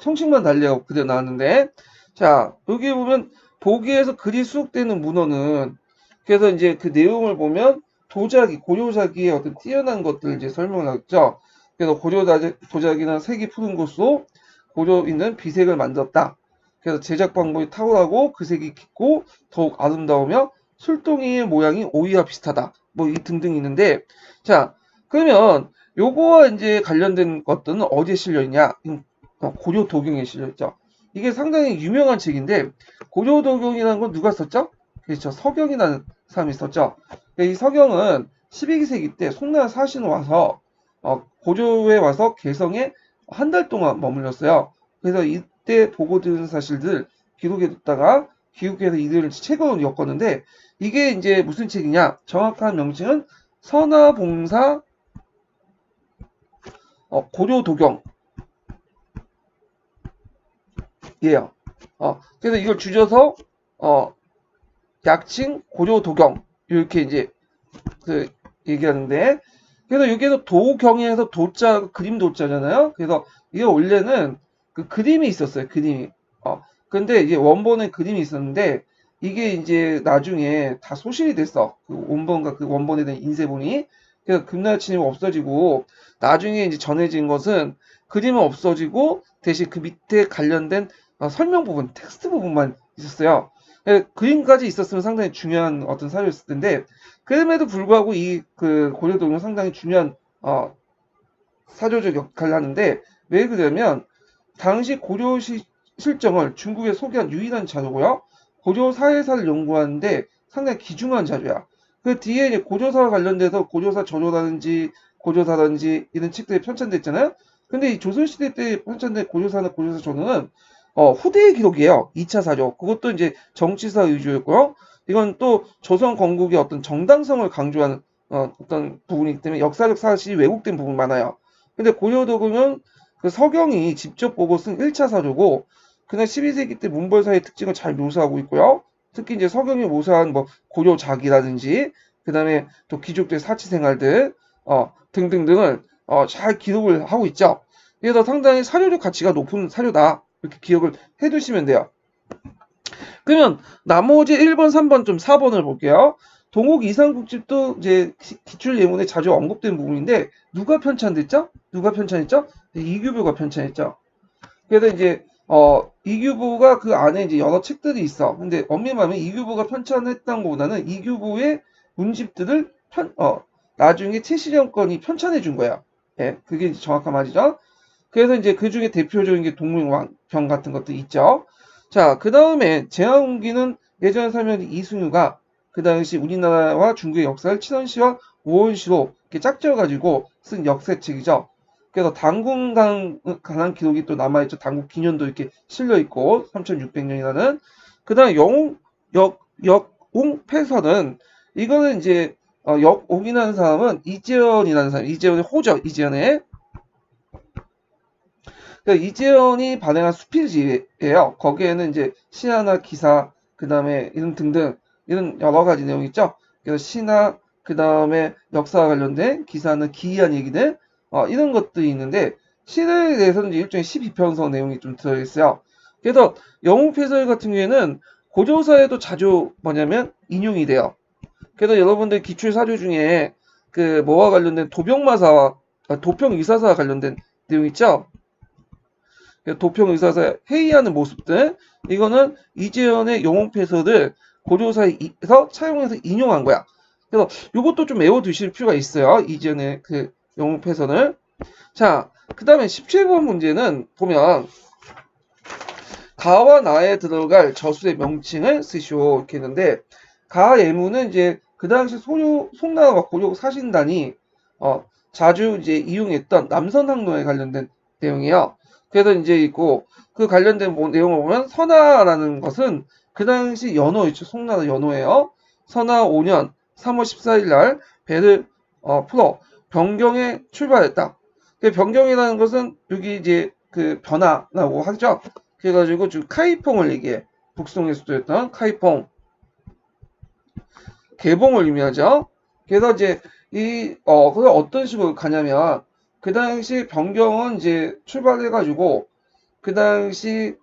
형식만 달리하고 그대로 나왔는데, 자, 여기 보면 보기에서 글이 수록되는 문헌은, 그래서 이제 그 내용을 보면 도자기, 고려자기의 어떤 뛰어난 것들을 이제 설명을 하겠죠. 그래서 고려도자기는 색이 푸른 것으로 고려인은 비색을 만들었다. 그래서 제작 방법이 탁월하고 그 색이 깊고 더욱 아름다우며 술동이의 모양이 오이와 비슷하다. 뭐 이 등등 있는데, 자, 그러면 요거와 이제 관련된 것들은 어디에 실려 있냐? 고려도경에 실려 있죠. 이게 상당히 유명한 책인데, 고려도경이라는 건 누가 썼죠? 그렇죠. 서경이라는 사람이 썼죠. 이 서경은 12세기 때 송나라 사신으로 와서 고려에 와서 개성에 한 달 동안 머물렀어요. 그래서 이때 보고 들은 사실들 기록해뒀다가 귀국해서 이들을 책으로 엮었는데, 이게 이제 무슨 책이냐? 정확한 명칭은 선화봉사 고려도경이에요. 그래서 이걸 줄여서 약칭 고려도경 이렇게 이제 그 얘기하는데, 그래서 여기에서 도경에서 도자 그림 도자잖아요. 그래서 이게 원래는 그 그림이 있었어요. 그림이. 근데 이게 원본에 그림이 있었는데 이게 이제 나중에 다 소실이 됐어. 그 원본과 그 원본에 대한 인쇄본이. 그래서 금나라 침입 없어지고 나중에 이제 전해진 것은 그림은 없어지고 대신 그 밑에 관련된 설명 부분, 텍스트 부분만 있었어요. 그림까지 있었으면 상당히 중요한 어떤 사료였을 텐데, 그럼에도 불구하고 이 그 고려도경은 상당히 중요한 사조적 역할을 하는데, 왜 그러냐면 당시 고려 실정을 중국에 소개한 유일한 자료고요. 고려 사회사를 연구하는데 상당히 귀중한 자료야. 그 뒤에 이제 고조사와 관련돼서 고조사 저조라든지 고조사라든지 이런 책들이 편찬됐잖아요. 근데 이 조선시대 때 편찬된 고조사나 고조사 저는 후대의 기록이에요. 2차 사조. 그것도 이제 정치사 위주였고요. 이건 또 조선 건국의 어떤 정당성을 강조하는 어떤 부분이기 때문에 역사적 사실이 왜곡된 부분이 많아요. 근데 고려도금은 그 서경이 직접 보고 쓴 1차 사조고, 그날 12세기 때 문벌사의 특징을 잘 묘사하고 있고요. 특히 이제 서경이 묘사한 뭐 고려작이라든지, 그 다음에 또 귀족들의 사치 생활들, 등등등을 잘 기록을 하고 있죠. 그래서 상당히 사료적 가치가 높은 사료다. 이렇게 기억을 해 두시면 돼요. 그러면 나머지 1번, 3번 좀 4번을 볼게요. 동옥 이상국집도 이제 기출 예문에 자주 언급된 부분인데 누가 편찬됐죠? 누가 편찬했죠? 이규보가 편찬했죠. 그래서 이제 이규보가 그 안에 이제 여러 책들이 있어. 근데 엄밀히 말하면 이규보가 편찬했던 것보다는 이규보의 문집들을 나중에 최시령권이 편찬해 준 거야. 예, 그게 이제 정확한 말이죠. 그래서 이제 그 중에 대표적인 게 동문왕병 같은 것도 있죠. 자, 그 다음에 제왕기는 예전에 설명한 이승우가 그 당시 우리나라와 중국의 역사를 칠원시와 오원시로 이렇게 짝지어가지고 쓴 역사책이죠. 그래서 당군강 관한 기록이 또 남아있죠. 당국 기년도 이렇게 실려있고 3600년이라는. 그 다음에 역옹패설은 이거는 이제 역옹이라는 사람은 이재현이라는 사람, 이재현의 호적, 이재현의. 그러니까 이재현이 발행한 수필지예요. 거기에는 이제 신화나 기사, 그 다음에 이런 등등 이런 여러 가지 내용이 있죠. 그래서 신화, 그 다음에 역사와 관련된 기사는 기이한 얘기들 이런 것들이 있는데, 신화에 대해서는 이제 일종의 시비평서 내용이 좀 들어있어요. 그래서 영웅폐설 같은 경우에는 고조사에도 자주 뭐냐면 인용이 돼요. 그래서 여러분들 기출 사료 중에 그 뭐와 관련된 도평의사사와 관련된 내용 있죠. 도평의사사 회의하는 모습들, 이거는 이재현의 영웅패설을 고조사에서 차용해서 인용한 거야. 그래서 이것도 좀 외워두실 필요가 있어요. 이재현의 그 영웅패설을. 자, 그 다음에 17번 문제는 보면 가와 나에 들어갈 저술의 명칭을 쓰시오 이렇게 했는데, 가 예문은 이제 그 당시 송나라와 고려 사신단이 자주 이제 이용했던 남선 항로에 관련된 내용이에요. 그래서 이제 있고 그 관련된 내용을 보면 선화라는 것은 그 당시 연호 있죠. 송나라 연호예요. 선하 5년 3월 14일 날 배를 풀어 변경에 출발했다. 그 변경이라는 것은 여기 이제 그 변화라고 하죠. 그래가지고 지금 카이퐁을 얘기해. 북송의 수도였던 카이퐁. 개봉을 의미하죠. 그래서 이제 그래서 어떤 식으로 가냐면 그 당시 변경은 이제 출발해가지고 그 당시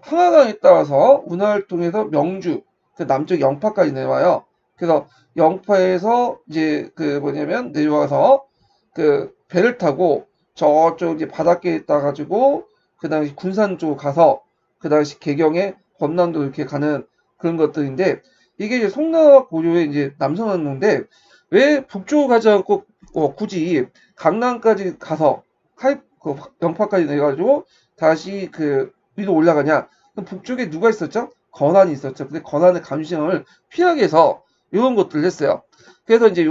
항하강에 따라서 운하를 통해서 명주 그 남쪽 영파까지 내려와요. 그래서 영파에서 이제 그 뭐냐면 내려와서 그 배를 타고 저쪽 이제 바닷가에 있다 가지고 그 당시 군산 쪽으로 가서 그 당시 개경에 범람도 이렇게 가는 그런 것들인데 이게 이제 송나라 고려의 이제 남선항로인데 왜 북쪽으로 가지 않고 굳이 강남까지 가서 그 영파까지 내가지고 다시 그 위로 올라가냐? 그럼 북쪽에 누가 있었죠? 건한이 있었죠. 근데 건한의 감시망을 피하기 위해서 이런 것들을 했어요. 그래서 이제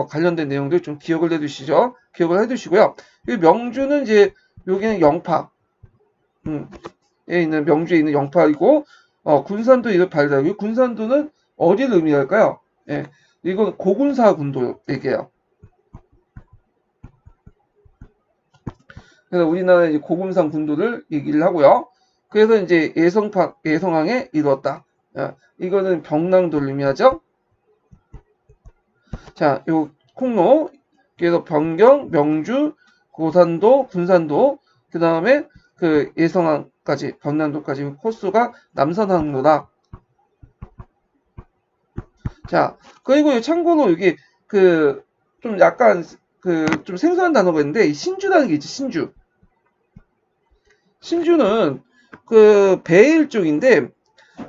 관련된 내용들 좀 기억을 해두시죠. 기억을 해두시고요. 이 명주는 이제 여기는 영파, 에 있는 명주에 있는 영파이고 군산도 이를 발달하고 군산도는 어디를 의미할까요? 예, 이건 고군사 군도 얘기해요. 그래서 우리나라의 이제 고금산 군도를 얘기를 하고요. 그래서 이제 예성항에 이루었다. 이거는 병랑도를 의미하죠. 자, 요 콩로, 그래서 병경, 명주, 고산도, 군산도, 그 다음에 그 예성항까지, 병랑도까지 코스가 남선항로다. 자, 그리고 참고로 여기 그 좀 약간 그 좀 생소한 단어가 있는데 신주라는 게 있지, 신주. 신주는 그 배일 쪽인데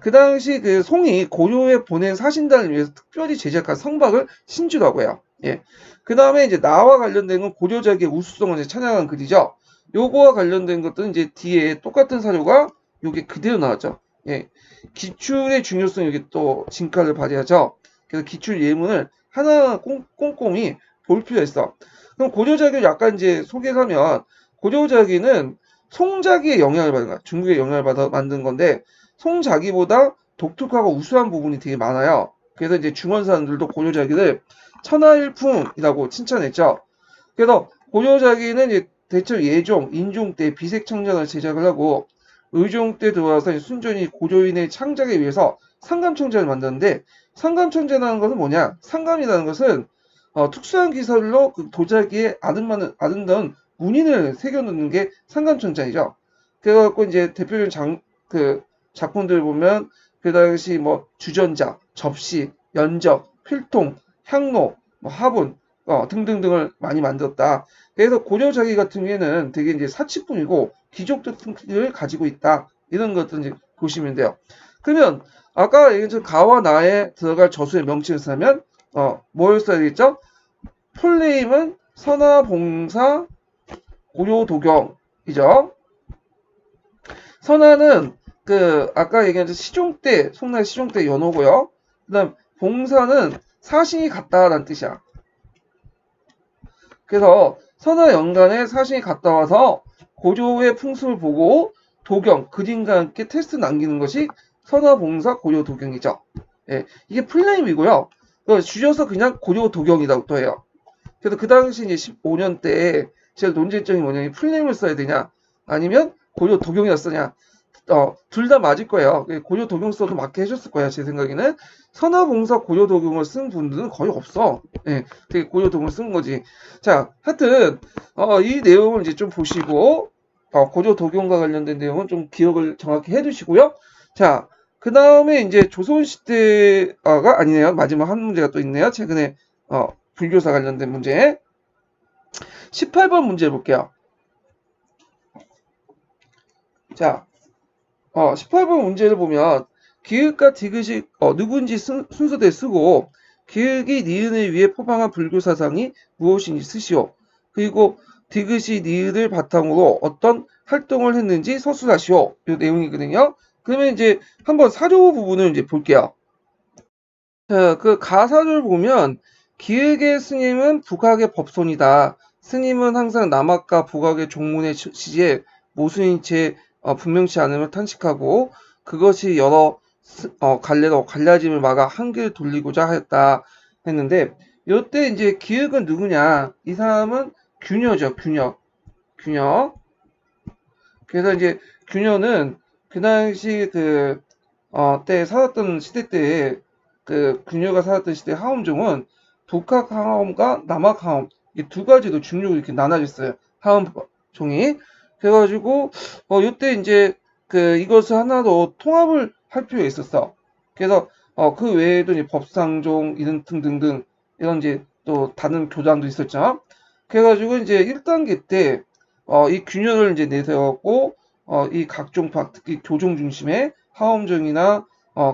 그 당시 그 송이 고려에 보낸 사신단을 위해서 특별히 제작한 성박을 신주라고 해요. 예. 그 다음에 이제 나와 관련된 건 고려작의 우수성을 찬양한 글이죠. 요거와 관련된 것들은 이제 뒤에 똑같은 사료가 요게 그대로 나왔죠. 예. 기출의 중요성 여기 또 진가를 발휘하죠. 그래서 기출 예문을 하나 꼼꼼히 볼 필요가 있어. 그럼 고려작을 약간 이제 소개하면 고려작에는 송자기의 영향을 받은 거야. 중국의 영향을 받아 만든 건데 송자기보다 독특하고 우수한 부분이 되게 많아요. 그래서 이제 중원 사람들도 고려자기를 천하일품이라고 칭찬했죠. 그래서 고려자기는 이제 대체 예종, 인종 때 비색청전을 제작을 하고 의종 때 들어와서 순전히 고조인의 창작에 위해서 상감청자를 만드는데 상감청자라는 것은 뭐냐? 상감이라는 것은 특수한 기술로 그 도자기에 아름다운 문인을 새겨놓는 게 상감청자이죠. 그래갖고 이제 대표적인 그 작품들 보면 그 당시 뭐 주전자, 접시, 연적, 필통, 향로, 뭐 화분 등등등을 많이 만들었다. 그래서 고려자기 같은 경우에는 되게 이제 사치품이고 귀족 특징을 가지고 있다. 이런 것들 이제 보시면 돼요. 그러면 아까 얘기했던 가와 나에 들어갈 저수의 명칭을 쓰면 뭘 써야 되겠죠? 풀네임은 선화봉사 고려도경이죠. 선화는 그 아까 얘기한 시종 때 송나라 시종 때 연호고요. 그다음 봉사는 사신이 갔다라는 뜻이야. 그래서 선화 연간에 사신이 갔다 와서 고조의 풍습을 보고 도경 그림과 함께 테스트 남기는 것이 선화봉사 고려도경이죠. 예, 이게 풀네임이고요. 줄여서 그냥 고려도경이라고 또 해요. 그래서 그 당시 이제 15년 때 제가 논쟁점이 뭐냐면 풀네임을 써야 되냐 아니면 고려도경이라 쓰냐. 둘 다 맞을 거예요. 고려도경 써도 맞게 해줬을 거예요. 제 생각에는 선화봉사 고려도경을 쓴 분들은 거의 없어. 예, 되게 고려도경을 쓴 거지. 자, 하여튼 이 내용을 이제 좀 보시고 고려도경과 관련된 내용은 좀 기억을 정확히 해두시고요. 자, 그 다음에 이제 조선시대가 아니네요. 마지막 한 문제가 또 있네요. 최근에 불교사 관련된 문제. 18번 문제 볼게요. 자, 18번 문제를 보면 기읍과 디귿이 누군지 순서대로 쓰고 기읍이 니은을 위해 포방한 불교 사상이 무엇인지 쓰시오. 그리고 디귿이 니은을 바탕으로 어떤 활동을 했는지 서술하시오. 이 내용이거든요. 그러면 이제 한번 사료 부분을 이제 볼게요. 자, 그 가사를 보면 기획의 스님은 북학의 법손이다. 스님은 항상 남학과 북학의 종문의 시지에 모순인 채 분명치 않음을 탄식하고 그것이 여러 갈라짐을 막아 한길 돌리고자 하였다 했는데, 요때 이제 기역은 누구냐? 이 사람은 균여죠, 균여. 그래서 이제 균여는 그 당시 때 살았던 시대 때에 균여가 살았던 시대 하엄종은 북학 하엄과 남학 하엄 이 두 가지로 중류로 이렇게 나눠졌어요. 하엄 종이. 그래가지고 요때 이제 이것을 하나로 통합을 할 필요가 있었어. 그래서 그 외에도 이제 법상종 이런 등등등 이런 이제 또 다른 교장도 있었죠. 그래가지고 이제 1단계 때 이 균열을 이제 내세웠고 이 각종 파 특히 교종 중심의 하엄종이나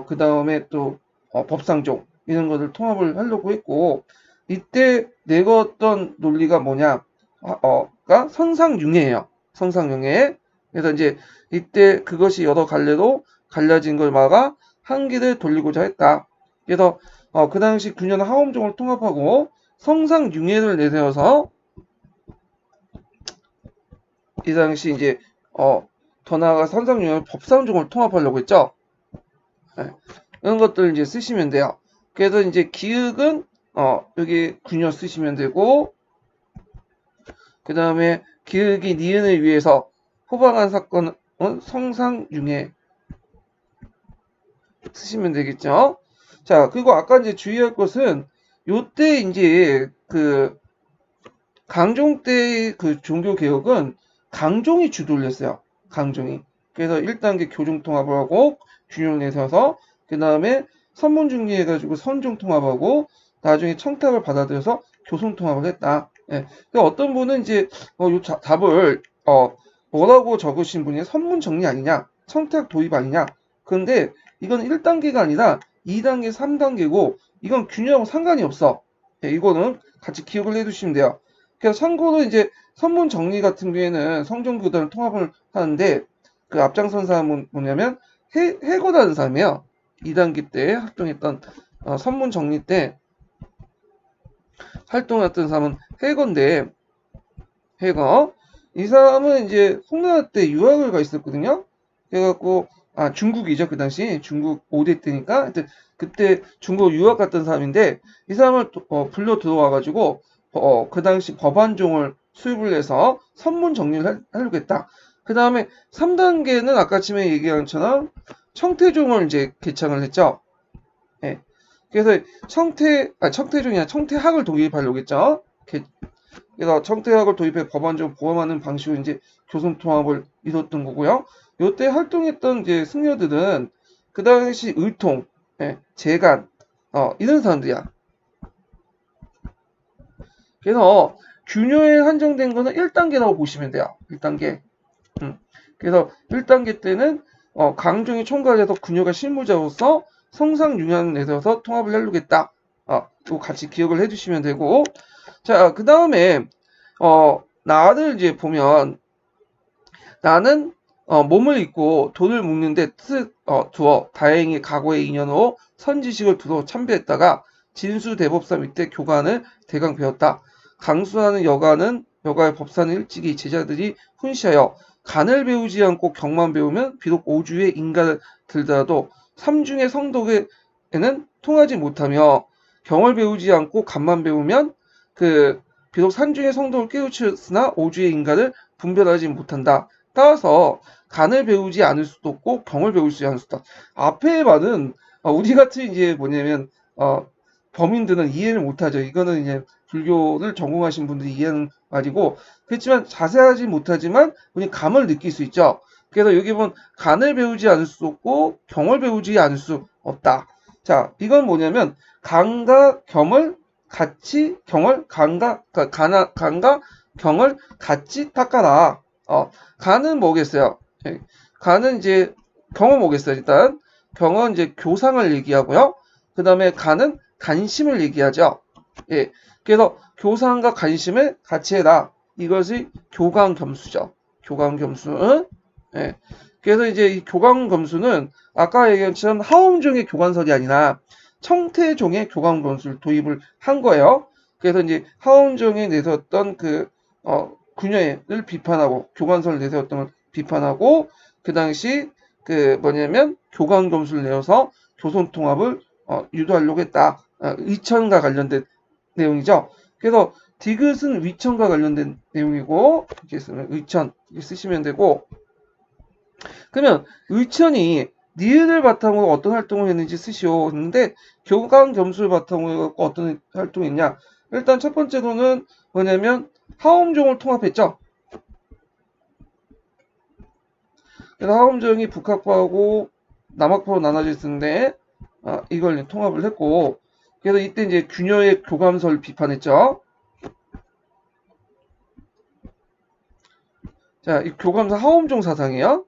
그 다음에 또 법상종 이런 것을 통합을 하려고 했고 이때 내걸었던 논리가 뭐냐? 가 선상융해예요. 선상융해. 그래서 이제 이때 그것이 여러 갈래로 갈라진 걸 막아 한 길을 돌리고자 했다. 그래서 그 당시 균열 하엄종을 통합하고 성상융해를 내세워서 이 당시 이제 더 나아가 선상융합 법상종을 통합하려고 했죠. 네. 이런 것들 이제 쓰시면 돼요. 그래서 이제 기역은 여기 균열 쓰시면 되고 그 다음에 기역이 니은을 위해서 호방한 사건은 성상융해 쓰시면 되겠죠. 자, 그리고 아까 이제 주의할 것은 요때 이제 강종 때 종교 개혁은 강종이 주도를 했어요. 강종이. 그래서 1단계 교종 통합을 하고 균형을 내세워서 그 다음에 선문 중리해가지고 선종 통합하고 나중에 청탁을 받아들여서 교송 통합을 했다. 예. 그러니까 어떤 분은 이제 요 답을 뭐라고 적으신 분이 선문 정리 아니냐, 청탁 도입 아니냐. 그런데 이건 1단계가 아니라 2단계, 3단계고 이건 균형하고 상관이 없어. 예, 이거는 같이 기억을 해두시면 돼요. 그래서 참고로 이제 선문 정리 같은 경우에는 성종교단을 통합을 하는데 그 앞장선 사람은 뭐냐면 해거라는 사람이에요. 2단계 때 활동했던 선문 정리 때 활동했던 사람은 해거인데 해거 이 사람은 이제 송나라 때 유학을 가 있었거든요. 그래갖고 중국이죠. 그 당시 중국 5대 때니까 그때 중국 유학 갔던 사람인데 이 사람을 불러 들어와가지고 그 당시 법안종을 수입을 해서 선문 정리를 하려고 했다. 그 다음에 3단계는 아까 처음에 얘기한 것처럼 청태종을 이제 개창을 했죠. 예. 그래서 청태종이 아니라 청태학을 도입하려고 했죠. 그래서 청태학을 도입해 법안종을 보완하는 방식으로 이제 교성통합을 이뤘던 거고요. 요때 활동했던 이제 승려들은 그 당시 의통, 재간, 이런 사람들이야. 그래서 균열에 한정된 거는 1단계라고 보시면 돼요. 1단계. 그래서 1단계 때는 강종이 총괄해서 균열과 실무자로서 성상융합을 내세워서 통합을 하려고 했다. 이거 같이 기억을 해주시면 되고 자, 그 다음에 나를 이제 보면 나는 몸을 입고 돌을 묶는데 뜻을 두어 다행히 각오의 인연으로 선지식을 두어 참배했다가 진수대법사 밑에 교관을 대강 배웠다. 강수하는 여가의 법사는 일찍이 제자들이 훈시하여 간을 배우지 않고 경만 배우면 비록 오주의 인간을 들더라도 삼중의 성덕에는 통하지 못하며 경을 배우지 않고 간만 배우면 비록 산중의 성덕을 깨우쳤으나 오주의 인간을 분별하지 못한다. 따라서 간을 배우지 않을 수도 없고 경을 배울 수 않을 수도 없다. 앞에 말은 우리 같은 이제 뭐냐면 범인들은 이해를 못하죠. 이거는 이제 불교를 전공하신 분들이 이해하는 말이고 그렇지만 자세하지 못하지만 우리 감을 느낄 수 있죠. 그래서 여기 보면 간을 배우지 않을 수 없고 경을 배우지 않을 수 없다. 자, 이건 뭐냐면 간과 경을 같이 간과 경을 같이 닦아라. 간은 뭐겠어요? 간은 이제 경은 뭐겠어요? 일단 경은 이제 교상을 얘기하고요. 그 다음에 간은 간심을 얘기하죠. 예. 그래서 교상과 간심을 같이 해라. 이것이 교강겸수죠. 교강겸수. 예. 그래서 이제 이 교강겸수는 아까 얘기한 것처럼 하엄종의 교관설이 아니라 청태종의 교강겸수를 도입을 한 거예요. 그래서 이제 하엄종에 내세웠던 균열을 비판하고 교관설을 내세웠던 걸 비판하고 그 당시 그 뭐냐면 교감 점수를 내어서 교선 통합을 유도하려고 했다. 위천과 관련된 내용이죠. 그래서 디귿은 위천과 관련된 내용이고 이렇게 쓰면 위천 이렇게 쓰시면 되고 그러면 위천이 니은을 바탕으로 어떤 활동을 했는지 쓰시오 했는데 교감 점수를 바탕으로 어떤 활동을 했냐 일단 첫 번째로는 뭐냐면 하엄종을 통합했죠. 그래서 하엄종이 북학파하고 남학파로 나눠져 있었는데 이걸 통합을 했고 그래서 이때 이제 균열의 교감서를 비판했죠. 자, 이 교감서 하엄종 사상이에요.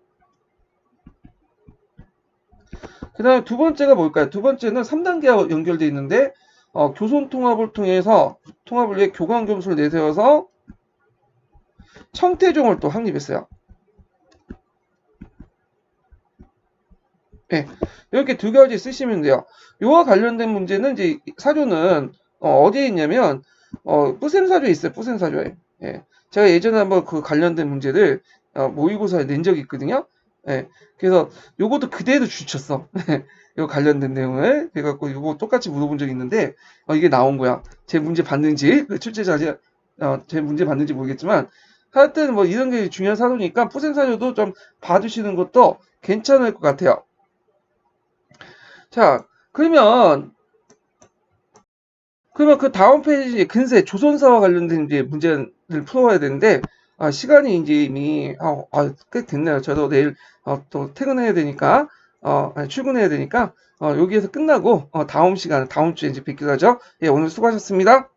그 다음에 두 번째가 뭘까요? 두 번째는 3단계와 연결되어 있는데 교손 통합을 통해서 통합을 위해 교감 점수를 내세워서 청태종을 또 확립했어요. 네, 이렇게 두 가지 쓰시면 돼요. 이와 관련된 문제는 이제 사조는 어디에 있냐면 뿌셈사조에 있어요. 뿌셈사조에. 예. 제가 예전에 한번 그 관련된 문제를 모의고사에 낸 적이 있거든요. 예. 그래서 요것도 그대로 주쳤어. 요 관련된 내용을 그래갖고 이거 똑같이 물어본 적이 있는데 이게 나온 거야. 제 문제 봤는지 그 출제자 제 문제 봤는지 모르겠지만 하여튼 뭐 이런 게 중요한 사조니까 뿌셈사조도 좀 봐주시는 것도 괜찮을 것 같아요. 자, 그러면 그 다음 페이지 근세 조선사와 관련된 이제 문제를 풀어야 되는데 시간이 이제 이미 꽤 됐네요. 저도 내일 또 퇴근해야 되니까 출근해야 되니까 여기에서 끝나고 다음 시간 다음 주에 이제 뵙기로 하죠. 예, 오늘 수고하셨습니다.